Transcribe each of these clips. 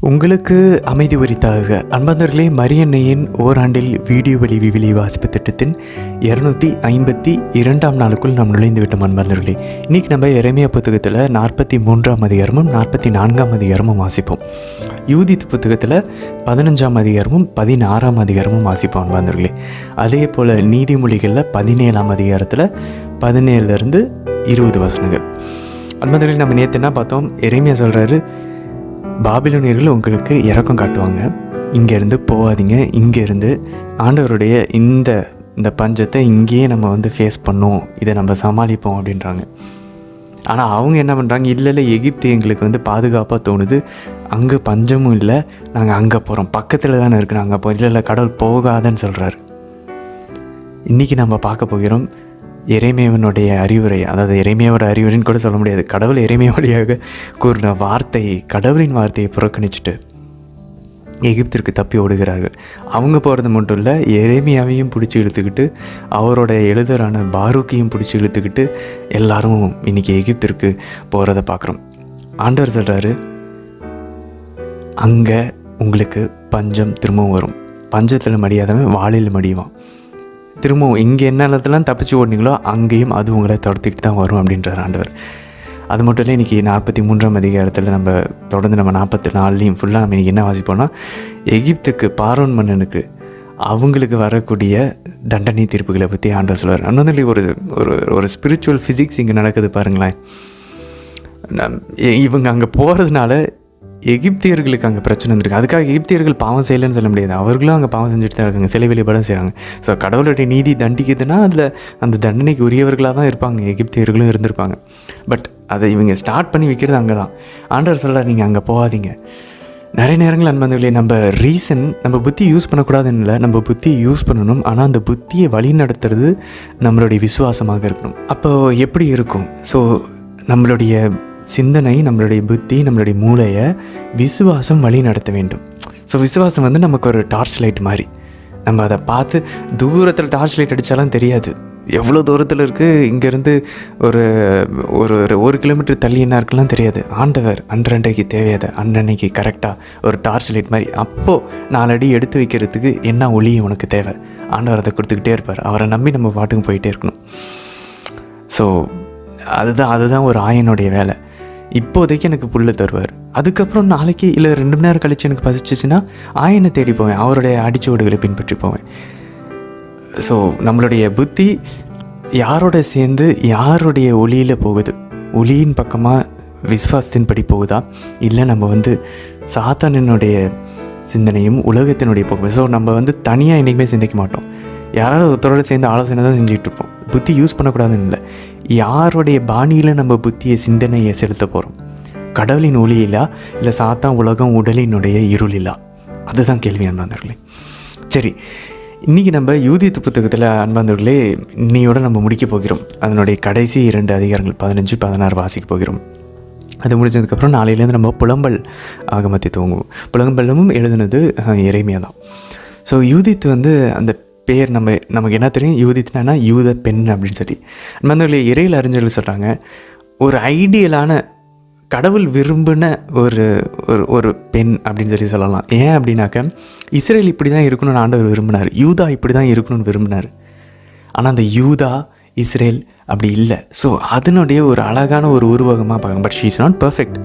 உங்களுக்கு அமைதி உரித்தாக அன்பார்ந்தவர்களே, மரியன்னையின் ஓராண்டில் வீடியோ வழி விவிலி வாசிப்பு திட்டத்தின் 252ஆம் நாளுக்குள் நாம் நுழைந்து விட்டோம். அன்பார்ந்தவர்களே, இன்றைக்கி நம்ம எரேமியா புத்தகத்தில் 43ஆம் அதிகாரமும் 44ஆம் அதிகாரமும் வாசிப்போம். யூதித் புத்தகத்தில் 15ஆம் அதிகாரமும் 16ஆம் அதிகாரமும் வாசிப்போம். அன்பார்ந்தவர்களே, அதே போல் நீதிமொழிகளில் 17ஆம் அதிகாரத்தில் 17லேருந்து 20 வசனங்கள். அன்பார்ந்தவர்களே, நம்ம நேற்று என்ன பார்த்தோம்? எரேமியா சொல்கிறாரு, பாபிலோனியர்கள் உங்களுக்கு இரக்கம் காட்டுவாங்க, இங்கேருந்து போகாதீங்க, இங்கேருந்து ஆண்டவருடைய இந்த பஞ்சத்தை இங்கேயே நம்ம ஃபேஸ் பண்ணோம், இதை நம்ம சமாளிப்போம் அப்படின்றாங்க. ஆனால் அவங்க என்ன பண்ணுறாங்க? இல்லை எகிப்து எங்களுக்கு பாதுகாப்பாக தோணுது, அங்கே பஞ்சமும் இல்லை, நாங்கள் அங்கே போகிறோம், பக்கத்தில் தானே இருக்குது, நாங்கள் அப்போ இல்லை கடவுள் போகாதன்னு சொல்கிறாரு. இன்றைக்கி நம்ம பார்க்க போகிறோம் எரேமியாவினுடைய அறிவுரை. அதாவது எரேமியாவோட அறிவுரைன்னு கூட சொல்ல முடியாது, கடவுள் எரேமியாவுடைய கூறின வார்த்தையை, கடவுளின் வார்த்தையை புறக்கணிச்சுட்டு எகிப்திற்கு தப்பி ஓடுகிறார்கள். அவங்க போகிறது மட்டும் இல்லை, எரேமியாவையும் பிடிச்சி இழுத்துக்கிட்டு அவரோட எழுதரான பாரூக்கையும் பிடிச்சி இழுத்துக்கிட்டு எல்லாரும் இன்றைக்கி எகிப்திற்கு போகிறத பார்க்குறோம். ஆண்டவர் சொல்கிறாரு, அங்கே உங்களுக்கு பஞ்சம் திரும்பவும் வரும், பஞ்சத்தில் மடியாதவன் வாளில் மடிவான். திரும்பவும் இங்கே என்ன இடத்துலாம் தப்பிச்சு ஓடினீங்களோ அங்கேயும் அது உங்களை துரத்திக்கிட்டு தான் வரும் அப்படின்றார் ஆண்டவர். அது மட்டும் இல்லை, இன்றைக்கி 43ஆம் அதிகாரத்தில் நம்ம தொடர்ந்து 44 ஃபுல்லாக நம்ம இன்றைக்கி என்ன வாசிப்போம்னா, எகிப்துக்கு பார்வோன் மன்னனுக்கு அவங்களுக்கு வரக்கூடிய தண்டனை தீர்ப்புகளை பற்றி ஆண்டவர் சொல்லுவார். அண்ணாதில் ஒரு ஸ்பிரிச்சுவல் ஃபிசிக்ஸ் இங்கே நடக்குது பாருங்களேன். இவங்க அங்கே போகிறதுனால எகிப்தியர்களுக்கு அங்கே பிரச்சனை வந்துருக்கு. அதுக்காக எகிப்தியர்கள் பாவம் செய்யலைன்னு சொல்ல முடியாது, அவர்களும் அங்கே பாவம் செஞ்சுட்டு தான் இருக்காங்க, சிலை வழிபாடும் செய்கிறாங்க. ஸோ கடவுளுடைய நீதி தண்டிக்குதுன்னா அதில் அந்த தண்டனைக்கு உரியவர்களாக தான் இருப்பாங்க, எகிப்தியர்களும் இருந்திருப்பாங்க. பட் அதை இவங்க ஸ்டார்ட் பண்ணி வைக்கிறது அங்கே தான். ஆண்டவர் சொல்ல, நீங்கள் அங்கே போகாதீங்க. நிறைய நேரங்கள் அன்பர்களே, நம்ம புத்தி யூஸ் பண்ணக்கூடாதுன்னு இல்லை, நம்ம புத்தியை யூஸ் பண்ணணும். ஆனால் அந்த புத்தியை வழி நடத்துறது நம்மளுடைய விசுவாசமாக இருக்கணும். அப்போது எப்படி இருக்கும்? ஸோ நம்மளுடைய சிந்தனை, நம்மளுடைய புத்தி, நம்மளுடைய மூளையை விசுவாசம் வழி நடத்த வேண்டும். ஸோ விசுவாசம் நமக்கு ஒரு டார்ச் லைட் மாதிரி. நம்ம அதை பார்த்து தூரத்தில் டார்ச் லைட் அடித்தாலும் தெரியாது எவ்வளோ தூரத்தில் இருக்குது, இங்கேருந்து ஒரு கிலோமீட்டர் தள்ளி என்ன இருக்குலாம் தெரியாது. ஆண்டவர் அன்றன்றைக்கு தேவையாத அன்னன்னைக்கு கரெக்டாக ஒரு டார்ச் லைட் மாதிரி அப்போது 4 அடி எடுத்து வைக்கிறதுக்கு என்ன ஒளி உனக்கு தேவை, ஆண்டவர் அதை கொடுத்துக்கிட்டே இருப்பார். அவரை நம்பி நம்ம பாட்டுக்கு போயிட்டே இருக்கணும். ஸோ அதுதான் ஒரு ஆயனுடைய வேலை. இப்போதைக்கு எனக்கு புல்லை தருவார், அதுக்கப்புறம் நாளைக்கு இல்லை 2 மணி நேரம் கழித்து எனக்கு பசிச்சிச்சுன்னா ஆயனை தேடி போவேன், அவருடைய அடிச்சுவடுகளை பின்பற்றி போவேன். ஸோ நம்மளுடைய புத்தி யாரோட சேர்ந்து யாருடைய ஒளியில் போகுது? ஒளியின் பக்கமாக விஸ்வாசத்தின்படி போகுதா, இல்லை நம்ம சாத்தானினுடைய சிந்தனையும் உலகத்தினுடைய போகுது? ஸோ நம்ம தனியாக என்றைக்குமே சிந்திக்க மாட்டோம், யாராவது ஒருத்தரோடு சேர்ந்து ஆலோசனை தான் செஞ்சிகிட்ருப்போம். புத்தி யூஸ் பண்ணக்கூடாதுன்னு இல்லை, யாருடைய பாணியில் நம்ம புத்தியை சிந்தனையை செலுத்த போகிறோம்? கடவுளின் ஒளியிலா, இல்லை சாத்தான் உலகம் உடலினுடைய இருளிலா? அதுதான் கேள்வி அன்பாந்தவர்களே. சரி, இன்றைக்கி நம்ம யூதித் புத்தகத்தில் அன்பாந்தவர்களே இன்னையோட நம்ம முடிக்க போகிறோம். அதனுடைய கடைசி 2 அதிகாரங்கள் 15, 16 வாசிக்க போகிறோம். அது முடிஞ்சதுக்கப்புறம் நாளையிலேருந்து நம்ம புலம்பல் ஆகமத்தை துவங்குவோம். புலம்பலும் எழுதுனது எரேமியா தான். ஸோ யூதித் அந்த பேர் நமக்கு என்ன தெரியும்? யூதித்னா யூத பெண் அப்படின்னு சொல்லி. அந்த இறையில் அறிஞர்கள் சொல்கிறாங்க, ஒரு ஐடியலான கடவுள் விரும்பின ஒரு பெண் அப்படின்னு சொல்லலாம். ஏன் அப்படின்னாக்க, இஸ்ரேல் இப்படி தான் இருக்கணும்னு ஆண்டவர் விரும்பினார், யூதா இப்படி தான் இருக்கணும்னு விரும்பினார். ஆனால் அந்த யூதா இஸ்ரேல் அப்படி இல்லை. ஸோ அதனுடைய ஒரு அழகான ஒரு உருவகமாக பார்க்கணும். But she is not perfect.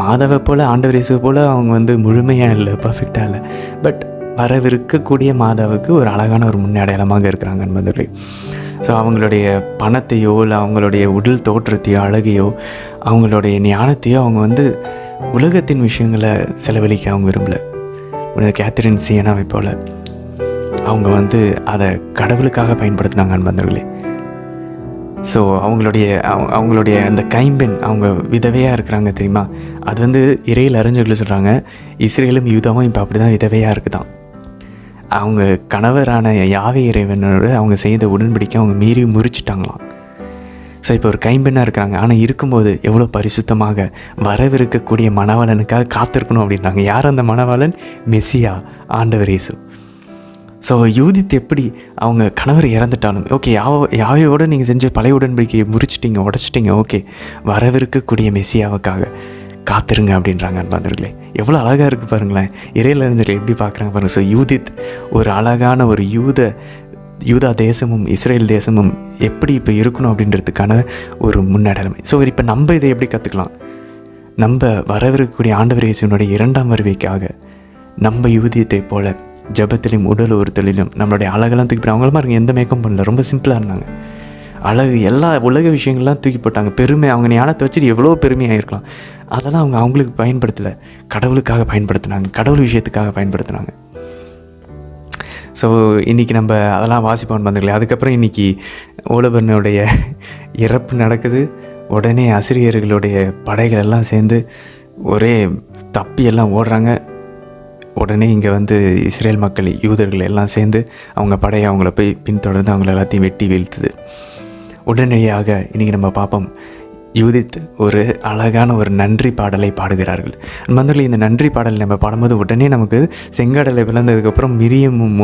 மாதவை போல், ஆண்டவர் இயேசுவை போல் அவங்க முழுமையாக இல்லை, பர்ஃபெக்டாக இல்லை. பட் வரவிருக்கக்கூடிய மாதாவுக்கு ஒரு அழகான ஒரு முன்னடையாளமாக இருக்கிறாங்க என்பதை. ஸோ அவங்களுடைய பணத்தையோ இல்லை அவங்களுடைய உடல் தோற்றத்தையோ அழகையோ அவங்களுடைய ஞானத்தையோ அவங்க உலகத்தின் விஷயங்களை செலவழிக்க அவங்க விரும்பலை. கேத்தரின் சியனாவை போல் அவங்க அதை கடவுளுக்காக பயன்படுத்தினாங்க அன்பர்களே. ஸோ அவங்களுடைய அந்த கைம்பெண், அவங்க விதவையாக இருக்கிறாங்க தெரியுமா? அது இறையில் அறிஞர்கள் சொல்கிறாங்க, இஸ்ரேலும் யூதாவும் இப்போ அப்படி தான் விதவையாக இருக்குதான். அவங்க கணவரான யாவே இறைவனோட அவங்க செய்த உடன்படிக்கை அவங்க மீறி முறிச்சிட்டாங்களாம். ஸோ இப்போ ஒரு கைம்பெண்ணாக இருக்கிறாங்க, ஆனால் இருக்கும்போது எவ்வளோ பரிசுத்தமாக வரவிருக்கக்கூடிய மணவாளனுக்காக காத்திருக்கணும் அப்படின்றாங்க. யார் அந்த மணவாளன்? மெசியா, ஆண்டவர் இயேசு. ஸோ யூதித் எப்படி அவங்க கணவர் இறந்துட்டாலும் ஓகே, யாவையோடு நீங்கள் செஞ்ச பழைய உடன்படிக்கையை முறிச்சிட்டிங்க, உடச்சிட்டிங்க, ஓகே, வரவிருக்கக்கூடிய மெசியாவுக்காக காத்திருங்க அப்படின்றாங்க அன்பாந்தர்களே. எவ்வளோ அழகாக இருக்குது பாருங்களேன், இறையிலறிஞர்கள் எப்படி பார்க்குறாங்க பாருங்கள். ஸோ யூதித் ஒரு அழகான ஒரு யூதா தேசமும் இஸ்ரேல் தேசமும் எப்படி இப்போ இருக்கணும் அப்படின்றதுக்கான ஒரு முன்னடைமை. ஸோ இப்போ நம்ம இதை எப்படி கற்றுக்கலாம்? நம்ம வரவிருக்கக்கூடிய ஆண்டவர் இயேசுவினுடைய 2ஆம் வருகைக்காக நம்ம யூதியத்தை போல ஜெபத்திலும் உடல் ஒருத்தலிலும் நம்மளுடைய அழகெல்லாம் தூக்கி போட்டு, அவங்களாம் பாருங்க எந்த மேக்கம் பண்ணல, ரொம்ப சிம்பிளாக இருந்தாங்க. அழகு எல்லா உலக விஷயங்கள்லாம் தூக்கி போட்டாங்க. பெருமை, அவங்க ஞானத்தை வச்சுட்டு எவ்வளோ பெருமையாக இருக்கலாம், அதெல்லாம் அவங்க அவங்களுக்கு பயன்படுத்தலை, கடவுளுக்காக பயன்படுத்தினாங்க, கடவுள் விஷயத்துக்காக பயன்படுத்தினாங்க. ஸோ இன்றைக்கி நம்ம அதெல்லாம் வாசிப்போம் வந்தங்களே. அதுக்கப்புறம் இன்றைக்கி ஓலபர்னுடைய இறப்பு நடக்குது. உடனே அசிரியர்களுடைய படைகள் எல்லாம் சேர்ந்து ஒரே தப்பி எல்லாம் ஓடுறாங்க. உடனே இங்கே இஸ்ரேல் மக்கள் யூதர்கள் எல்லாம் சேர்ந்து அவங்க படையை அவங்கள போய் பின்தொடர்ந்து அவங்கள எல்லாத்தையும் வெட்டி வீழ்த்துது. உடனடியாக இன்றைக்கி நம்ம பார்ப்போம், யூதித் ஒரு அழகான ஒரு நன்றி பாடலை பாடுகிறார்கள். இந்த நன்றி பாடலை நம்ம பாடும்போது உடனே நமக்கு செங்கடலை பிளந்ததுக்கப்புறம் மிரியமும்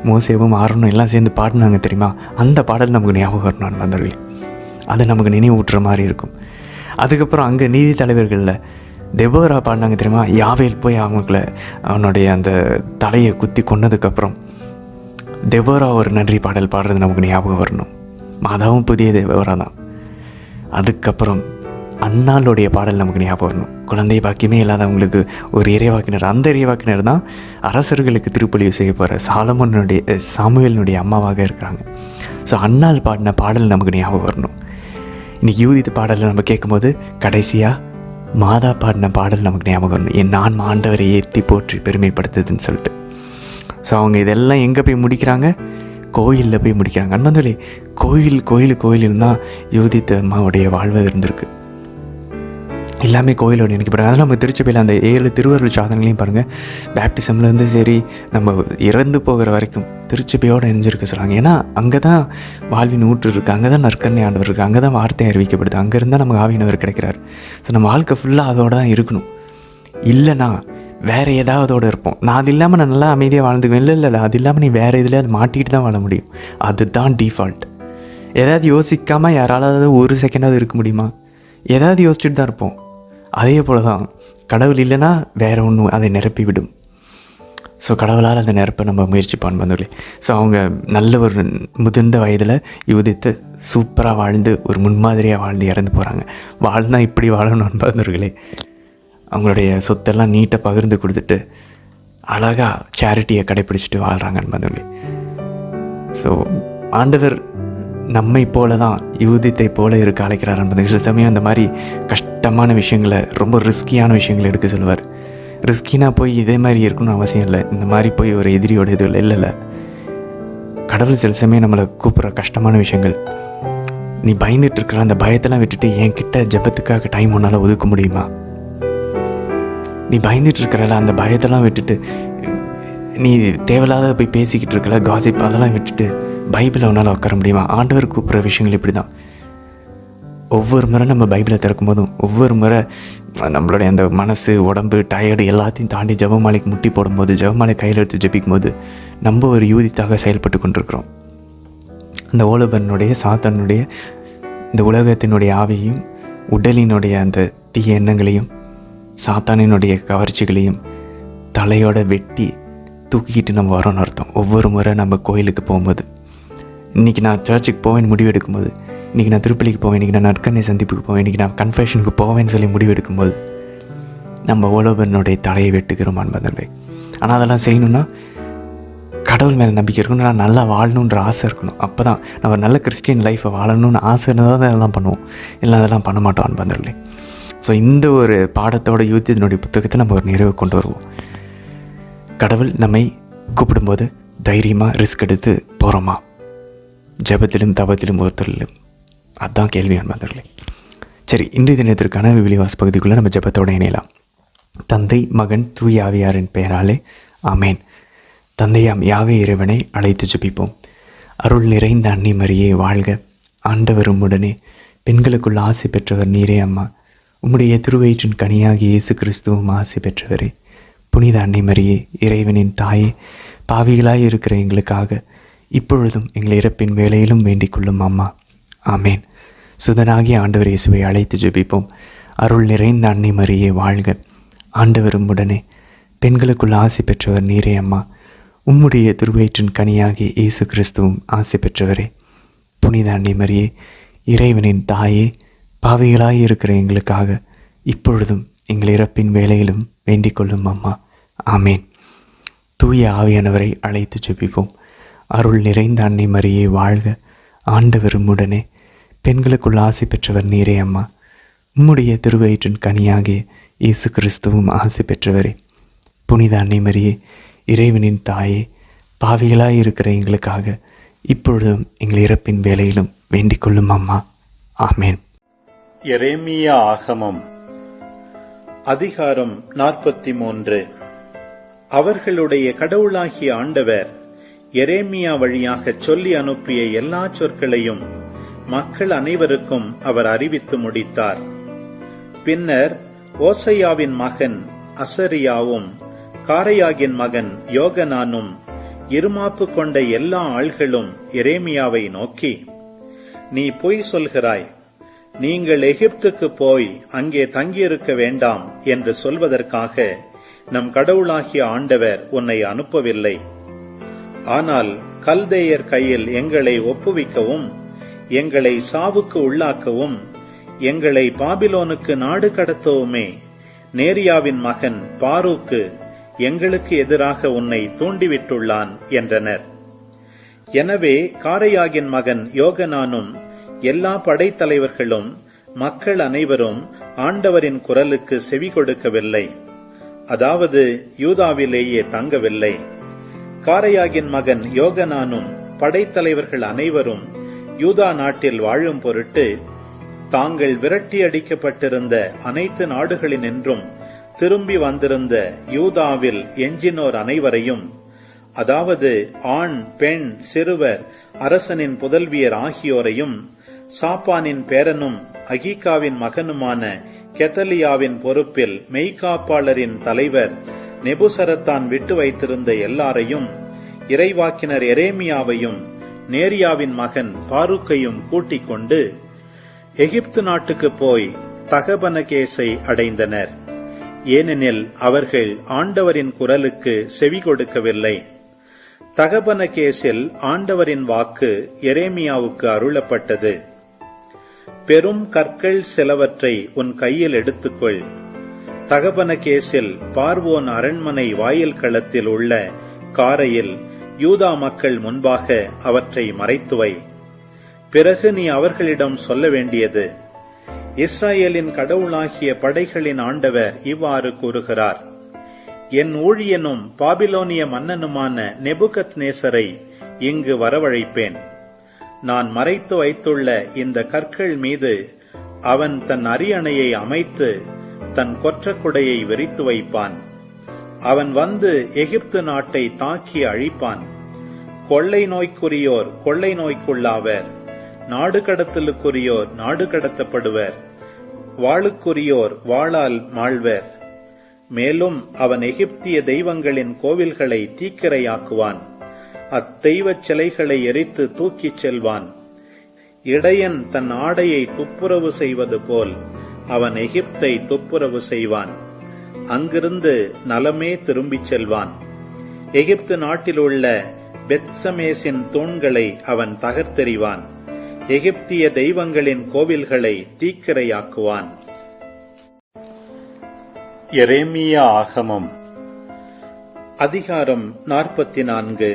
மோசேவும் ஆரோனும் எல்லாம் சேர்ந்து பாடினாங்க தெரியுமா, அந்த பாடல் நமக்கு ஞாபகம் வரணும் மந்தர்களே. அது நமக்கு நினைவூட்டுற மாதிரி இருக்கும். அதுக்கப்புறம் அங்கே நீதி தலைவர்களில் தெபோரா பாடினாங்க தெரியுமா, யாவேல் போய் அவனுடைய அந்த தலையை குத்தி கொன்னதுக்கப்புறம் தெபோரா ஒரு நன்றி பாடல் பாடுறது நமக்கு ஞாபகம் வரணும். மாதாவும் புதிய தெபோரா தான். அதுக்கப்புறம் அன்னாளுடைய பாடல் நமக்கு ஞாபகம் வரணும். குழந்தை பாக்கியமே இல்லாதவங்களுக்கு ஒரு இறைவாக்கினர், அந்த இறைவாக்கினர் தான் அரசர்களுக்கு திருப்பலிவு செய்ய போகிற சாமுவேலினுடைய அம்மாவாக இருக்கிறாங்க. ஸோ அன்னாள் பாடின பாடல் நமக்கு ஞாபகம் வரணும். இன்றைக்கி யூதித் பாடலை நம்ம கேட்கும்போது கடைசியாக மாதா பாடின பாடல் நமக்கு ஞாபகம் வரணும், என் நான் ஆண்டவரை ஏற்றி போற்றி பெருமைப்படுத்துதுன்னு சொல்லிட்டு. ஸோ அவங்க இதெல்லாம் எங்கே போய் முடிக்கிறாங்க? கோயிலில் போய் முடிக்கிறாங்க. அன்பந்தோழி, கோயில் தான் யூதித் அம்மாவுடைய வாழ்வு இருந்திருக்கு. எல்லாமே கோயிலோடு நினைக்கப்படுறாங்க. அதனால் நம்ம திருச்சபையில் அந்த 7 திருவருள் சாதனைகளையும் பாருங்கள், பேப்டிசம்லேருந்து சரி நம்ம இறந்து போகிற வரைக்கும் திருச்சபையோடு இணைஞ்சிருக்க சொல்கிறாங்க. ஏன்னா அங்கே தான் வாழ்வின் ஊற்று இருக்குது, அங்கே தான் நற்கருணை ஆண்டவர் இருக்குது, அங்கே தான் வார்த்தை அறிவிக்கப்படுது, அங்கே இருந்தால் நமக்கு ஆவியானவர் கிடைக்கிறார். ஸோ நம்ம வாழ்க்கை ஃபுல்லாக அதோடு தான் இருக்கணும். இல்லைனா வேறு ஏதாவதோடு இருப்போம். நான் அது இல்லாமல் நான் நல்லா அமைதியாக வாழ்ந்துக்குவேன். இல்லை அது இல்லாமல் நீ வேறு இதில் அது மாட்டிக்கிட்டு தான் வாழ முடியும். அதுதான் டிஃபால்ட். ஏதாவது யோசிக்காமல் யாராவது ஒரு செகண்டாவது இருக்க முடியுமா? ஏதாவது யோசிச்சுட்டு தான் இருப்போம். அதே போல் தான் கடவுள் இல்லைன்னா வேறு ஒன்று அதை நிரப்பி விடும். ஸோ கடவுளால் அந்த நிரப்பை நம்ம முயற்சி பண்ணுவதில்லை. ஸோ அவங்க நல்ல ஒரு முதிர்ந்த வயதில் யூதித்து சூப்பராக வாழ்ந்து ஒரு முன்மாதிரியாக வாழ்ந்து இறந்து போகிறாங்க. வாழ்ந்தால் இப்படி வாழணும் அன்பர்களே. அவங்களுடைய சொத்தெல்லாம் நீட்டாக பகிர்ந்து கொடுத்துட்டு அழகாக சேரிட்டியை கடைப்பிடிச்சிட்டு வாழ்கிறாங்க அன்பர்களே. ஸோ ஆண்டவர் நம்மை போல தான் யூதித்தை போல இருக்க அழைக்கிறார் என்பது. சில சமயம் அந்த மாதிரி கஷ்டமான விஷயங்களை, ரொம்ப ரிஸ்கியான விஷயங்களை எடுக்க சொல்லுவார். ரிஸ்கினா போய் இதே மாதிரி இருக்கணும்னு அவசியம் இல்லை. இந்த மாதிரி போய் ஒரு எதிரியோட இது இல்லை. கடவுள் சில சமயம் நம்மளை கூப்பிட்ற கஷ்டமான விஷயங்கள், நீ பயந்துட்டு இருக்கிற அந்த பயத்தெல்லாம் விட்டுட்டு என்கிட்ட ஜெபத்துக்காக டைம் ஒன்றால் ஒதுக்க முடியுமா? நீ பயந்துட்டு இருக்கிறல அந்த பயத்தெல்லாம் விட்டுட்டு, நீ தேவையில்லாத போய் பேசிக்கிட்டு இருக்கல காசிப், அதெல்லாம் விட்டுட்டு பைபிளை உன்னால் உட்கார முடியுமா? ஆண்டவர் கூப்பிட்ற விஷயங்கள் இப்படி தான். ஒவ்வொரு முறை நம்ம பைபிளை திறக்கும் போதும், ஒவ்வொரு முறை நம்மளுடைய அந்த மனசு உடம்பு டயர்டு எல்லாத்தையும் தாண்டி ஜெபமாலைக்கு முட்டி போடும்போது, ஜெபமாலை கையில் எடுத்து ஜெபிக்கும் போது நம்ம ஒரு யூதித்தாக செயல்பட்டு கொண்டிருக்கிறோம். அந்த ஓலபனுடைய சாத்தானுடைய இந்த உலகத்தினுடைய ஆவியையும் உடலினுடைய அந்த தீய எண்ணங்களையும் சாத்தானினுடைய கவர்ச்சிகளையும் தலையோட வெட்டி தூக்கிக்கிட்டு நம்ம வரோன்னு அர்த்தம். ஒவ்வொரு முறை நம்ம கோயிலுக்கு போகும்போது, இன்றைக்கி நான் சர்ச்சுக்கு போவேன் முடிவெடுக்கும் போது, இன்றைக்கி நான் திருப்பலிக்கு போவேன், இன்றைக்கி நான் நற்கருணை சந்திப்புக்கு போவேன், இன்றைக்கி நான் கன்ஃபெஷனுக்கு போவேன்னு சொல்லி முடிவெடுக்கும் போது நம்ம ஓலோபனுடைய தலையை வெட்டுக்கிறோம் அன்பர்களே. ஆனால் அதெல்லாம் செய்யணுன்னா கடவுள் மேலே நம்பிக்கை இருக்கணும், நான் நல்லா வாழணுன்ற ஆசை இருக்கணும். அப்போ தான் நம்ம நல்ல கிறிஸ்டியன் லைஃப்பை வாழணும்னு ஆசை இருந்தால் தான் அதெல்லாம் பண்ணுவோம், இல்லை அதெல்லாம் பண்ண மாட்டோம் அன்பர்களே. ஸோ இந்த ஒரு பாடத்தோட யூதித்தினுடைய புத்தகத்தை நம்ம ஒரு நிறைவு கொண்டு வருவோம். கடவுள் நம்மை கூப்பிடும்போது தைரியமாக ரிஸ்க் எடுத்து போகிறோமா? ஜெபத்திலும் தவத்திலும் ஒருத்தரிலும், அதுதான் கேள்வி அன்பர்களே. சரி, இன்றைய தினத்திற்கான விவிலிவாஸ் பகுதிக்குள்ளே நம்ம ஜெபத்தோடு இணையலாம். தந்தை, மகன், தூய ஆவியாரின் பெயராலே ஆமேன். தந்தையாம் யாவே இறைவனை அழைத்து ஜெபிப்போம். அருள் நிறைந்த அன்னை மரியே வாழ்க, ஆண்டவர் உம்முடனே, பெண்களுக்குள் ஆசை பெற்றவர் நீரே அம்மா. உம்முடைய திருவயிற்றின் கனியாகி இயேசு கிறிஸ்துவும் ஆசை பெற்றவரே. புனித அன்னை மரியே, இறைவனின் தாயே, பாவிகளாய் இருக்கிற எங்களுக்காக இப்பொழுதும் எங்கள் இறப்பின் வேளையிலும் வேண்டிக் கொள்ளும் அம்மா. ஆமேன். சுதனாகிய ஆண்டவர் இயேசுவை அழைத்து ஜெபிப்போம். அருள் நிறைந்த அன்னை மரியே வாழ்க. ஆண்டவரும் உடனே பெண்களுக்குள் ஆசி பெற்றவர் நீரே அம்மா. உம்முடைய திருவயிற்றின் கனியாகிய இயேசு கிறிஸ்துவும் ஆசி பெற்றவரே. புனித அன்னை மரியே, இறைவனின் தாயே, பாவிகளாயிருக்கிற எங்களுக்காக இப்பொழுதும் எங்கள் இறப்பின் வேளையிலும் வேண்டிக் கொள்ளும் அம்மா. ஆமேன். தூய ஆவியானவரை அழைத்து ஜெபிப்போம். அருள் நிறைந்த அன்னை மரியே வாழ்க. ஆண்டவரும் உடனே பெண்களுக்குள் ஆசி பெற்றவர் நீரே அம்மா. உம்முடைய திருவயிற்றின் கனியாகிய இயேசு கிறிஸ்துவும் ஆசி பெற்றவரே. புனித அன்னை மரியே, இறைவனின் தாயே, பாவிகளாயிருக்கிற எங்களுக்காக இப்பொழுதும் எங்கள் இறப்பின் வேளையிலும் வேண்டிக் கொள்ளும் அம்மா. ஆமேன். எரேமியா ஆகமம் அதிகாரம் 43. அவர்களுடைய கடவுளாகிய ஆண்டவர் எரேமியா வழியாக சொல்லி அனுப்பிய எல்லா சொற்களையும் மக்கள் அனைவருக்கும் அவர் அறிவித்து முடித்தார். பின்னர் ஓசையாவின் மகன் அசரியாவும் காரையாகின் மகன் யோகனானும் இருமாப்பு கொண்ட எல்லா ஆள்களும் எரேமியாவை நோக்கி, நீ பொய் சொல்கிறாய், நீங்கள் எகிப்துக்கு போய் அங்கே தங்கியிருக்க வேண்டாம் என்று சொல்வதற்காக நம் கடவுளாகிய ஆண்டவர் உன்னை அனுப்பவில்லை. ஆனால் கல்தேயர் கையில் எங்களை ஒப்புவிக்கவும் எங்களை சாவுக்கு உள்ளாக்கவும் எங்களை பாபிலோனுக்கு நாடு கடத்தவுமே நேரியாவின் மகன் பாரூக்கு எங்களுக்கு எதிராக உன்னை தூண்டிவிட்டுள்ளான் என்றனர். எனவே காரையாகின் மகன் யோகனானும் எல்லா படைத்தலைவர்களும் மக்கள் அனைவரும் ஆண்டவரின் குரலுக்கு செவி கொடுக்கவில்லை, அதாவது யூதாவிலேயே தங்கவில்லை. காரையாகின் மகன் யோகனானும் படைத்தலைவர்கள் அனைவரும் யூதா நாட்டில் வாழும் பொருட்டு தாங்கள் விரட்டி அடிக்கப்பட்டிருந்த அனைத்து நாடுகளினின்றும் திரும்பி வந்திருந்த யூதாவில் எஞ்சினோர் அனைவரையும், அதாவது ஆண் பெண் சிறுவர் அரசனின் புதல்வியர் ஆகியோரையும், சாப்பானின் பேரனும் அகீகாவின் மகனுமான கெதலியாவின் பொறுப்பில் மெய்காப்பாளரின் தலைவர் நெபுசரத்தான் விட்டு வைத்திருந்த எல்லாரையும், இறைவாக்கினர் எரேமியாவையும் நேரியாவின் மகன் பாரூக்கையும் கூட்டிக் கொண்டு எகிப்து நாட்டுக்கு போய் தகபனகேசை அடைந்தனர். ஏனெனில் அவர்கள் ஆண்டவரின் குரலுக்கு செவி கொடுக்கவில்லை. தகபனகேசில் ஆண்டவரின் வாக்கு எரேமியாவுக்கு அருளப்பட்டது. பெரும் கற்கள் சிலவற்றை உன் கையில் எடுத்துக்கொள். தகபனகேசில் பார்வோன் அரண்மனை வாயில் களத்தில் உள்ள காரையில் யூதா மக்கள் முன்பாக அவற்றை மறைத்துவை. பிறகு நீ அவர்களிடம் சொல்ல வேண்டியது, இஸ்ராயேலின் கடவுளாகிய படைகளின் ஆண்டவர் இவ்வாறு கூறுகிறார், என் ஊழியனும் பாபிலோனிய மன்னனுமான நெபுகத்நேசரை இங்கு வரவழைப்பேன். நான் மறைத்து வைத்துள்ள இந்த கற்கள் மீது அவன் தன் அரியணையை அமைத்து தன் கொற்றக்குடையை விரித்து வைப்பான். அவன் வந்து எகிப்து நாட்டை தாக்கி அழிப்பான். கொள்ளை நோய்க்குரியோர் கொள்ளை நோய்க்குள்ளாவர், நாடு கடத்தலுக்குரியோர் நாடு கடத்தப்படுவர், வாளுக்குரியோர் வாளால் மாழ்வர். மேலும் அவன் எகிப்திய தெய்வங்களின் கோவில்களை தீக்கிரையாக்குவான். அத்தெய்வச் சிலைகளை எரித்து தூக்கிச் செல்வான். இடையன் தன் ஆடையை துப்புரவு செய்வது போல் அவன் எகிப்தை துப்புரவு செய்வான். அங்கிருந்து நலமே திரும்பிச் செல்வான். எகிப்து நாட்டில் உள்ள பெத்சமேசின் தூண்களை அவன் தகர்த்தெறிவான். எகிப்திய தெய்வங்களின் கோவில்களை தீக்கிரையாக்குவான். எரேமியா ஆகமம் அதிகாரம் 44.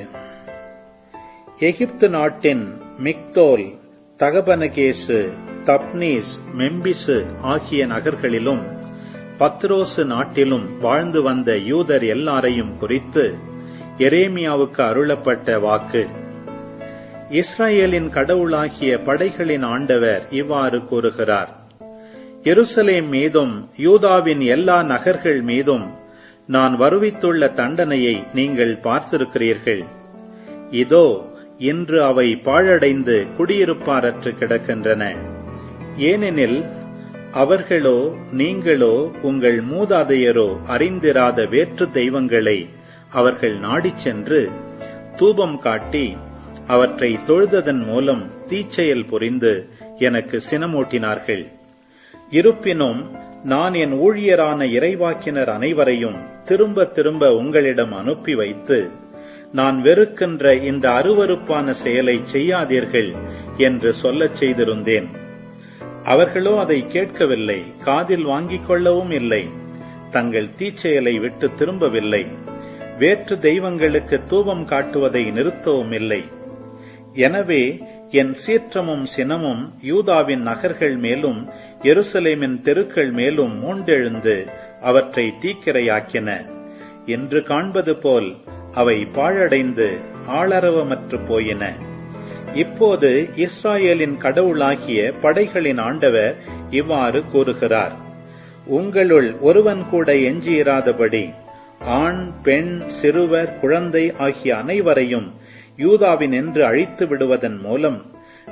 எகிப்து நாட்டின் மிக்தோல், தகபனகேசு, தப்னீஸ், மெம்பிசு ஆகிய நகர்களிலும் பத்ரோசு நாட்டிலும் வாழ்ந்து வந்த யூதர் எல்லாரையும் குறித்து எரேமியாவுக்கு அருளப்பட்ட வாக்கு. இஸ்ராயேலின் கடவுளாகிய படைகளின் ஆண்டவர் இவ்வாறு கூறுகிறார், எருசலேம் மீதும் யூதாவின் எல்லா நகர்கள் மீதும் நான் வருவித்துள்ள தண்டனையை நீங்கள் பார்த்திருக்கிறீர்கள். இதோ இன்று அவை பாழடைந்து குடியிருப்பாரற்று கிடக்கின்றன. ஏனெனில் அவர்களோ நீங்களோ உங்கள் மூதாதையரோ அறிந்திராத வேற்று தெய்வங்களை அவர்கள் நாடிச் சென்று தூபம் காட்டி அவற்றை தொழுததன் மூலம் தீச்செயல் புரிந்து எனக்கு சினமூட்டினார்கள். இருப்பினும் நான் என் ஊழியரான இறைவாக்கினர் அனைவரையும் திரும்ப திரும்ப உங்களிடம் அனுப்பி வைத்து, நான் வெறுக்கின்ற இந்த அருவருப்பான செயலை செய்யாதீர்கள் என்று சொல்லச் செய்திருந்தேன். அவர்களோ அதை கேட்கவில்லை, காதில் வாங்கிக் கொள்ளவும் இல்லை. தங்கள் தீச்செயலை விட்டு திரும்பவில்லை. வேற்று தெய்வங்களுக்கு தூபம் காட்டுவதை நிறுத்தவும் இல்லை. எனவே என் சீற்றமும் சினமும் யூதாவின் நகர்கள் மேலும் எருசலேமின் தெருக்கள் மேலும் மூண்டெழுந்து அவற்றை தீக்கிரையாக்கின. என்று காண்பது போல் அவை பாழடைந்து ஆளரவமற்று போயின. இப்போது இஸ்ராயேலின் கடவுளாகிய படைகளின் ஆண்டவர் இவ்வாறு கூறுகிறார்: உங்களுள் ஒருவன் கூட எஞ்சியிராதபடி ஆண், பெண், சிறுவர், குழந்தை ஆகிய அனைவரையும் யூதாவினின்று அழித்து விடுவதன் மூலம்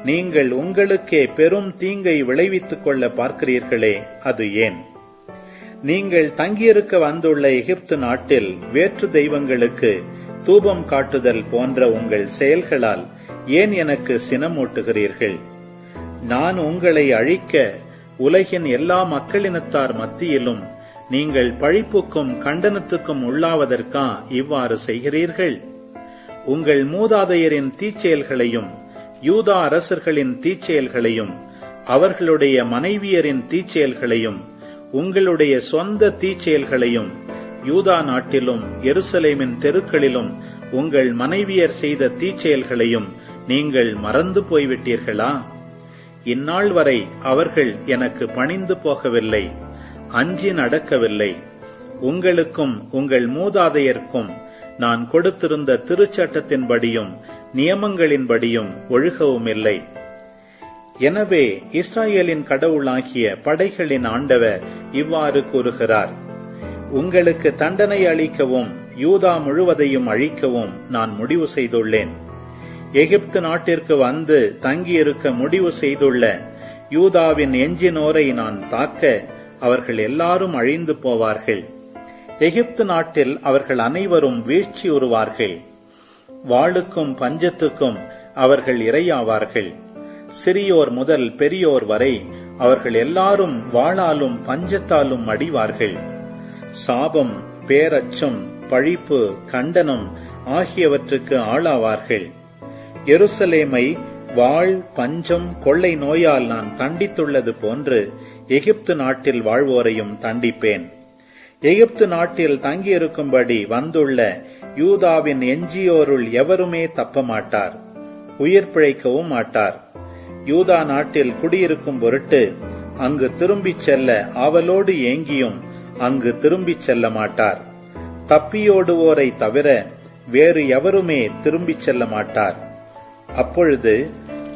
நீங்கள் உங்களுக்கே பெரும் தீங்கை விளைவித்துக் கொள்ள பார்க்கிறீர்களே, அது ஏன்? நீங்கள் தங்கியிருக்க வந்துள்ள எகிப்து நாட்டில் வேற்று தெய்வங்களுக்கு தூபம் காட்டுதல் போன்ற உங்கள் செயல்களால் ஏன் எனக்கு சினமூட்டுகிறீர்கள்? நான் உங்களை அழிக்க உலகின் எல்லா மக்களினத்தார் மத்தியிலும் நீங்கள் பழிப்புக்கும் கண்டனத்துக்கும் உள்ளாவதற்கா இவ்வாறு செய்கிறீர்கள்? உங்கள் மூதாதையரின் தீச்செயல்களையும் யூதா அரசர்களின் தீச்செயல்களையும் அவர்களுடைய மனைவியரின் தீச்செயல்களையும் உங்களுடைய சொந்த தீச்செயல்களையும் யூதா நாட்டிலும் எருசலேமின் தெருக்களிலும் உங்கள் மனைவியர் செய்த தீச்செயல்களையும் நீங்கள் மறந்து போய்விட்டீர்களா? இந்நாள் வரை அவர்கள் எனக்கு பணிந்து போகவில்லை, அஞ்சி நடக்கவில்லை. உங்களுக்கும் உங்கள் மூதாதையர்க்கும் நான் கொடுத்திருந்த திருச்சட்டத்தின்படியும் நியமங்களின்படியும் ஒழுகவும் இல்லை. எனவே இஸ்ராயேலின் கடவுளாகிய படைகளின் ஆண்டவர் இவ்வாறு கூறுகிறார்: உங்களுக்கு தண்டனை அளிக்கவும் யூதா முழுவதையும் அழிக்கவும் நான் முடிவு செய்துள்ளேன். எகிப்து நாட்டிற்கு வந்து தங்கியிருக்க முடிவு செய்துள்ள யூதாவின் எஞ்சினோரை நான் தாக்க அவர்கள் எல்லாரும் அழிந்து போவார்கள். எகிப்து நாட்டில் அவர்கள் அனைவரும் வீழ்ச்சியுறுவார்கள். வாளுக்கும் பஞ்சத்துக்கும் அவர்கள் இரையாவார்கள். சிறியோர் முதல் பெரியோர் வரை அவர்கள் எல்லாரும் வாளாலும் பஞ்சத்தாலும் மடிவார்கள். சாபம், பேரச்சம், பழிப்பு, கண்டனம் ஆகியவற்றுக்கு ஆளாவார்கள். எருசலேமை வாள், பஞ்சம், கொள்ளை நோயால் நான் தண்டித்துள்ளது போன்று எகிப்து நாட்டில் வாழ்வோரையும் தண்டிப்பேன். எகிப்து நாட்டில் தங்கியிருக்கும்படி வந்துள்ள யூதாவின் எஞ்சியோருள் எவருமே தப்ப மாட்டார், உயிர் பிழைக்கவும் மாட்டார். யூதா நாட்டில் குடியிருக்கும் பொருட்டு அங்கு திரும்பிச் செல்ல ஆவலோடு ஏங்கியும் அங்கு திரும்பிச் செல்ல மாட்டார். தப்பியோடுவோரை தவிர வேறு எவருமே திரும்பிச் செல்ல மாட்டார். அப்பொழுது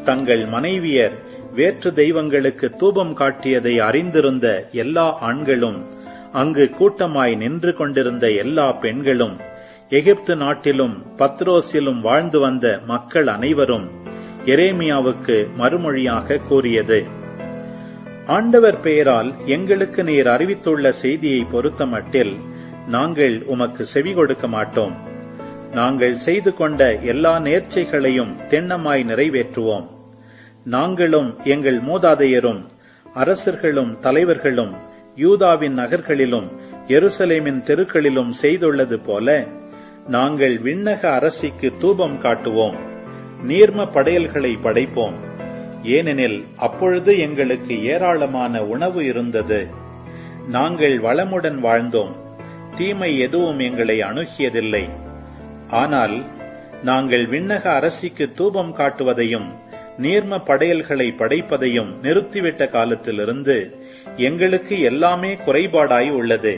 தங்கள் மனைவியர் வேற்று தெய்வங்களுக்கு தூபம் காட்டியதை அறிந்திருந்த எல்லா ஆண்களும், அங்கு கூட்டமாய் நின்று கொண்டிருந்த எல்லா பெண்களும், எகிப்து நாட்டிலும் பத்ரோசிலும் வாழ்ந்து வந்த மக்கள் அனைவரும் எரேமியாவுக்கு மறுமொழியாக கூறியது: ஆண்டவர் பெயரால் எங்களுக்கு நீர் அறிவித்துள்ள செய்தியை பொறுத்தமட்டில் நாங்கள் உமக்கு செவி கொடுக்க மாட்டோம். நாங்கள் செய்து கொண்ட எல்லா நேர்ச்சைகளையும் திண்ணமாய் நிறைவேற்றுவோம். நாங்களும் எங்கள் மூதாதையரும் அரசர்களும் தலைவர்களும் யூதாவின் நகர்களிலும் எருசலேமின் தெருக்களிலும் செய்துள்ளது போல நாங்கள் விண்ணக அரசிக்கு தூபம் காட்டுவோம், நீர்ம படையல்களை படைப்போம். ஏனெனில் அப்பொழுது எங்களுக்கு ஏராளமான உணவு இருந்தது. நாங்கள் வளமுடன் வாழ்ந்தோம், தீமை எதுவும் எங்களை அணுகியதில்லை. ஆனால் நாங்கள் விண்ணக அரசிக்கு தூபம் காட்டுவதையும் நீர்ம படையல்களை படைப்பதையும் நிறுத்திவிட்ட காலத்திலிருந்து எங்களுக்கு எல்லாமே குறைபாடாய் உள்ளது.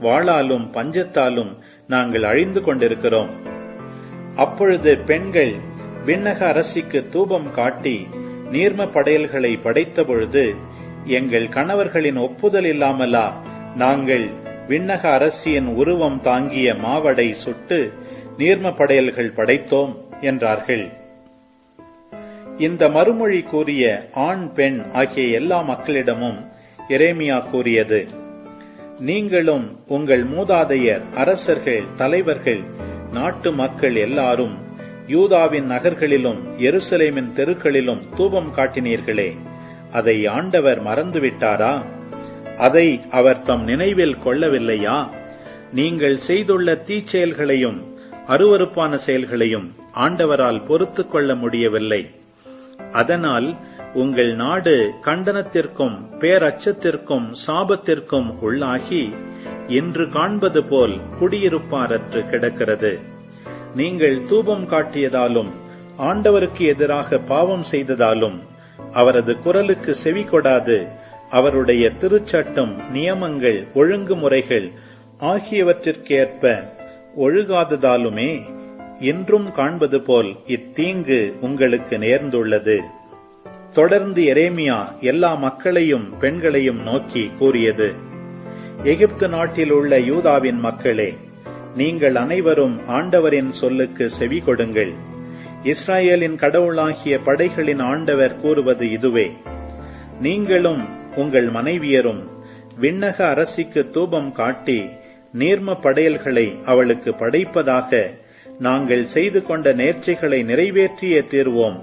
வாளாலும் பஞ்சத்தாலும் நாங்கள் அழிந்து கொண்டிருக்கிறோம். அப்பொழுது பெண்கள் விண்ணக அரசிக்கு தூபம் காட்டி நீர்ம படையல்களை படைத்த பொழுது எங்கள் கணவர்களின் ஒப்புதல் இல்லாமலா நாங்கள் விண்ணக அரசியின் உருவம் தாங்கிய மாவடை சுட்டு நீர்ம படையல்கள் படைத்தோம் என்றார்கள். இந்த மறுமொழி கூறிய ஆண், பெண் ஆகிய எல்லா மக்களிடமும் எரேமியா கூறியது: நீங்களும் உங்கள் மூதாதையர், அரசர்கள், தலைவர்கள், நாட்டு மக்கள் எல்லாரும் யூதாவின் நகர்களிலும் எருசலேமின் தெருக்களிலும் தூபம் காட்டினீர்களே, அதை ஆண்டவர் மறந்துவிட்டாரா? அதை அவர் தம் நினைவில் கொள்ளவில்லையா? நீங்கள் செய்துள்ள தீச்செயல்களையும் அருவருப்பான செயல்களையும் ஆண்டவரால் பொறுத்துக் கொள்ள முடியவில்லை. அதனால் உங்கள் நாடு கண்டனத்திற்கும் பேரச்சத்திற்கும் சாபத்திற்கும் உள்ளாகி இன்று காண்பது போல் குடியிருப்பாரற்று கிடக்கிறது. நீங்கள் தூபம் காட்டியதாலும் ஆண்டவருக்கு எதிராக பாவம் செய்ததாலும் அவரது குரலுக்கு செவி கொடாது அவருடைய திருச்சட்டம், நியமங்கள், ஒழுங்குமுறைகள் ஆகியவற்றிற்கேற்ப ஒழுகாததாலுமே இன்றும் காண்பது போல் இத்தீங்கு உங்களுக்கு நேர்ந்துள்ளது. தொடர்ந்து எரேமியா எல்லா மக்களையும் பெண்களையும் நோக்கி கூறியது: எகிப்து நாட்டில் உள்ள யூதாவின் மக்களே, நீங்கள் அனைவரும் ஆண்டவரின் சொல்லுக்கு செவி கொடுங்கள். இஸ்ராயேலின் கடவுளாகிய படைகளின் ஆண்டவர் கூறுவது இதுவே: நீங்களும் உங்கள் மனைவியரும் விண்ணக அரசிக்கு தூபம் காட்டி நீர்ம படையல்களை அவளுக்கு படைப்பதாக நாங்கள் செய்து கொண்ட நேர்ச்சைகளை நிறைவேற்றியே தீர்வோம்